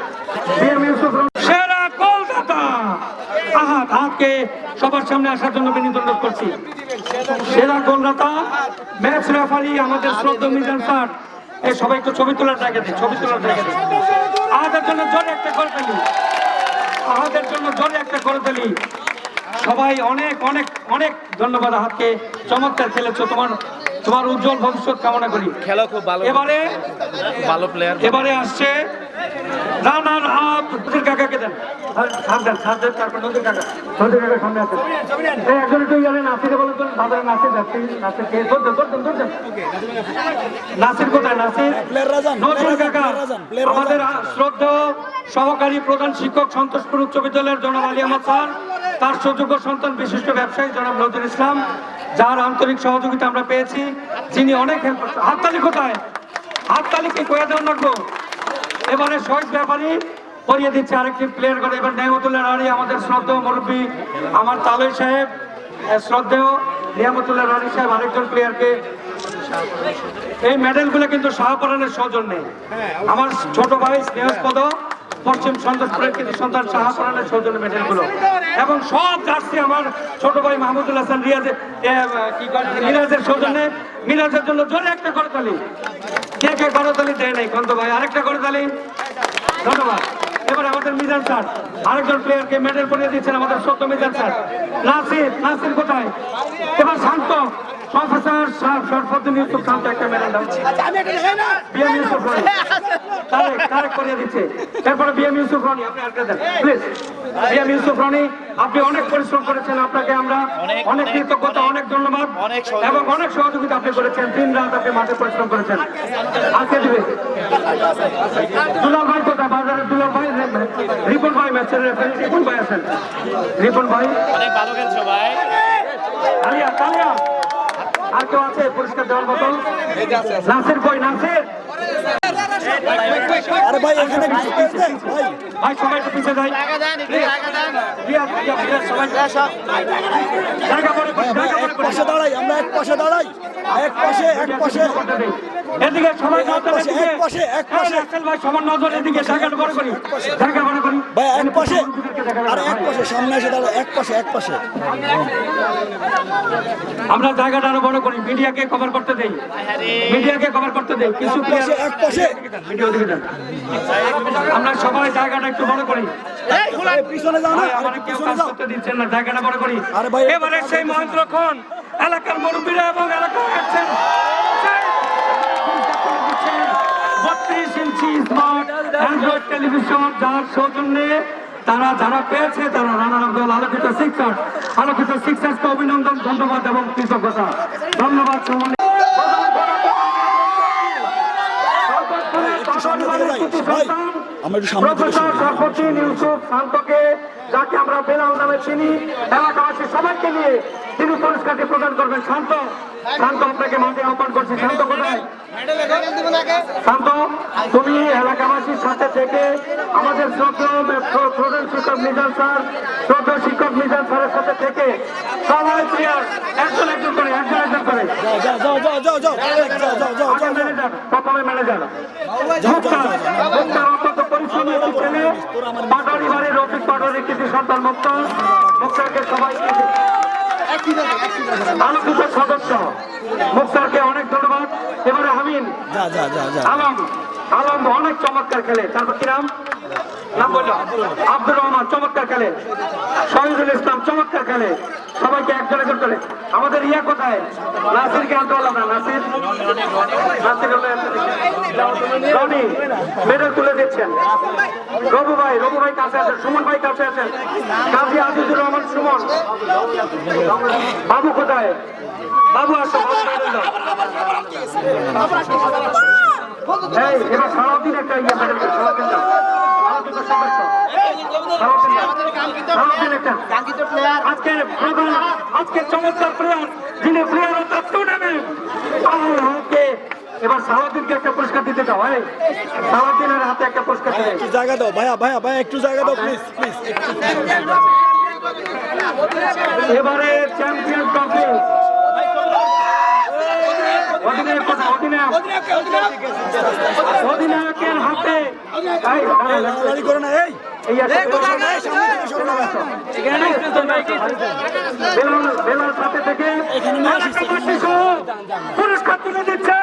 ইউসুফ সেরা কলকাতা আহাতকে সবার সামনে আসার জন্য বিনীত অনুরোধ করছি। সেরা কলকাতা ম্যাচ রেফারি আমাদের শ্রদ্ধা মিজান স্যার। এই সবাই একটু ছবি তোলার জায়গা দিই, আহাদের জন্য জোরে একটা করে ফেলি। সবাই অনেক অনেক অনেক ধন্যবাদ আহাতকে, চমৎকার খেলেছো, তোমার উজ্জ্বল ভবিষ্যৎ কামনা করি। খেলা খুব ভালো, এবারে ভালো প্লেয়ার। এবারে আসছে রানার আপ কাকাকে দেন। তারপর নদীর কাকা সামনে আছে। একজন একটু নাসিরে বলে তো দাদারা নাসির কোথায়? নজরুল কাকা, আমাদের শ্রদ্ধেয় সহকারী প্রধান শিক্ষক সন্তোষপুর উচ্চ বিদ্যালয়ের জনাব আলী আহমদ স্যার, তার সুযোগ্য সন্তান বিশিষ্ট ব্যবসায়ী জনাব নজরুল ইসলাম, যার আন্তরিক সহযোগিতা আমরা পেয়েছি, যিনি অনেক হেল্প করছেন। হাততালি কোথায়? হাততালিকে কয়ে দেওয়ার লাগবো। এবারে শহীদ ব্যাপারী করিয়ে দিচ্ছে আরেকটি প্লেয়ার করে। এবার নিয়ামতুল্লাহ রানী, আমাদের শ্রদ্ধেয় মুরব্বী, আমার তালই সাহেব, শ্রদ্ধেয় নিয়ামতুল্লাহ রানী সাহেব আরেকজন প্লেয়ারকে। এই মেডেলগুলো কিন্তু শাহপরানের সৌজন্যে, আমার ছোট ভাই স্নেহস্পদ পশ্চিম সন্তোষপুরের কিন্তু সন্তান শাহপরানের সৌজন্য মেডেলগুলো, এবং সব জার্সি আমার ছোট ভাই মাহমুদুল হাসান মিরাজের সৌজন্যে। মিরাজের জন্য জোরে একটা করতালি। কে করতালি দেয় নাই কন্ত ভাই? আরেকটা করতালি। ধন্যবাদ। এবার আমাদের মিজান স্যার আরেকজন প্লেয়ারকে মেডেল পরিয়ে দিচ্ছেন, আমাদের সত্য মিজান স্যার। নাসির কোথায়? এবার শান্ত প্রফেসর শরফুদ্দিন ইউসুফ শান্ত একটা মেডেল দাও। বিএম ইউসুফ রনি তারেক করিয়ে দিচ্ছে। তারপরে বিএম ইউসুফ রনি, আপনি আরেকটা দেন প্লিজ। বিএম ইউসুফ রনি, আপনি অনেক পরিশ্রম করেছেন, আপনাকে আমরা অনেক কৃতজ্ঞতা, অনেক ধন্যবাদ, এবং অনেক সহযোগিতা আপনি করেছেন। দিন রাত আপনি মাঠে পরিশ্রম করেছেন। আজকে দিবে দুলাল ভাই কোথায়? বাজারের দুলাল ভাই, রিপন ভাই ম্যাচের রেফারি, রিপন ভাই আছেন। রিপন ভাই অনেক ভালো খেলছো ভাই। কালিয়া আর কেউ আছে পুরস্কার দেওয়ার মতো? নাসির কই? নাসির ভাই, সবাই একটু পিছিয়ে যায়। এদিকে সবাই ভাই, সবার নজর এদিকে, জায়গাটা বড় করি, জায়গা বড় করি ভাই, এক পাশে সামনে এসে দাঁড়াও, এক পাশে আমরা জায়গাটা আরো বড় করি, মিডিয়াকে কভার করতে দেই, কিছু ভিডিও দিকে দেন। আমরা সবাই জায়গাটা একটু বড় করি, আমার কেউ কাজ করতে দিচ্ছেন না, জায়গাটা বড় করি। এবারে সেই মহেন্দ্র খন এলাকার মুরব্বীরা এবং এলাকায় আছেন 32 ইঞ্চি স্মার্ট অ্যান্ড্রয়েড টেলিভিশন, যার সৌজন্যে যারা পেয়েছে তারা রানার আপ দল আলোকিত সিক্সার্সকে অভিনন্দন, ধন্যবাদ এবং কৃতজ্ঞতা। ধন্যবাদ। প্রফেসর শরফুদ্দিন ইউসুফ শান্তকে, যাকে আমরা বেলাল নামে চিনি, এলাকাবাসী সবাইকে নিয়ে তিনি পুরস্কারটি প্রদান করবেন। শান্ত শান্ত আপনাকে মাঠে আহ্বান করছি। শান্ত কোথায়? শান্ত, তুমি এলাকাবাসীর সাথে থেকে আমাদের প্রধান শিক্ষক মিজান স্যার, শ্রদ্ধা শিক্ষক মিজান স্যারের সাথে থেকে সবাই প্লেয়ার একজন একজন করে ম্যানেজার, প্রথমে ম্যানেজার মুক্তার অত্যন্ত পরিশ্রমী একটি ছেলে, পাটোয়ারি বাড়ির রফিক পাটোয়ারির কৃতি সন্তান মুক্তারকে সবাইকে আলোচিত সদস্য মুক্তারকে অনেক ধন্যবাদ। এবারে হামিন আলম অনেক চমৎকার খেলে। তারপর কি নাম বললো? আব্দুর রহমান চমৎকার খেলে। শহীদুল ইসলাম চমৎকার খেলে। সবাইকে একজন একজন করে। আমাদের ইয়া কোথায়? নাসিরকে আনতে পারলাম না। নাসির রনি মেডেল তুলে দিচ্ছেন। রবু ভাই কাছে আছেন। সুমন ভাই কাছে আছেন। কাজী আজিজুর রহমান সুমন। বাবু কোথায়? বাবু আসো। এই এবার সারাদিন একটা ইয়ে মেডেল সারাদিন দাও। আজকে চমৎকার প্লেয়ার, যিনি প্লেয়ার অফ দ্য টুর্নামেন্ট, এবার সালাউদ্দিনকে একটা পুরস্কার দিতে দাও। সালাউদ্দিনের হাতে একটা পুরস্কার দিতে জায়গা দাও ভাইয়া একটু জায়গা দাও প্লিজ। এবারে চ্যাম্পিয়ন ট্রফি অধিনায়কের হাতে বেলার সাথে থেকে পুরস্কার তুলে দিচ্ছে।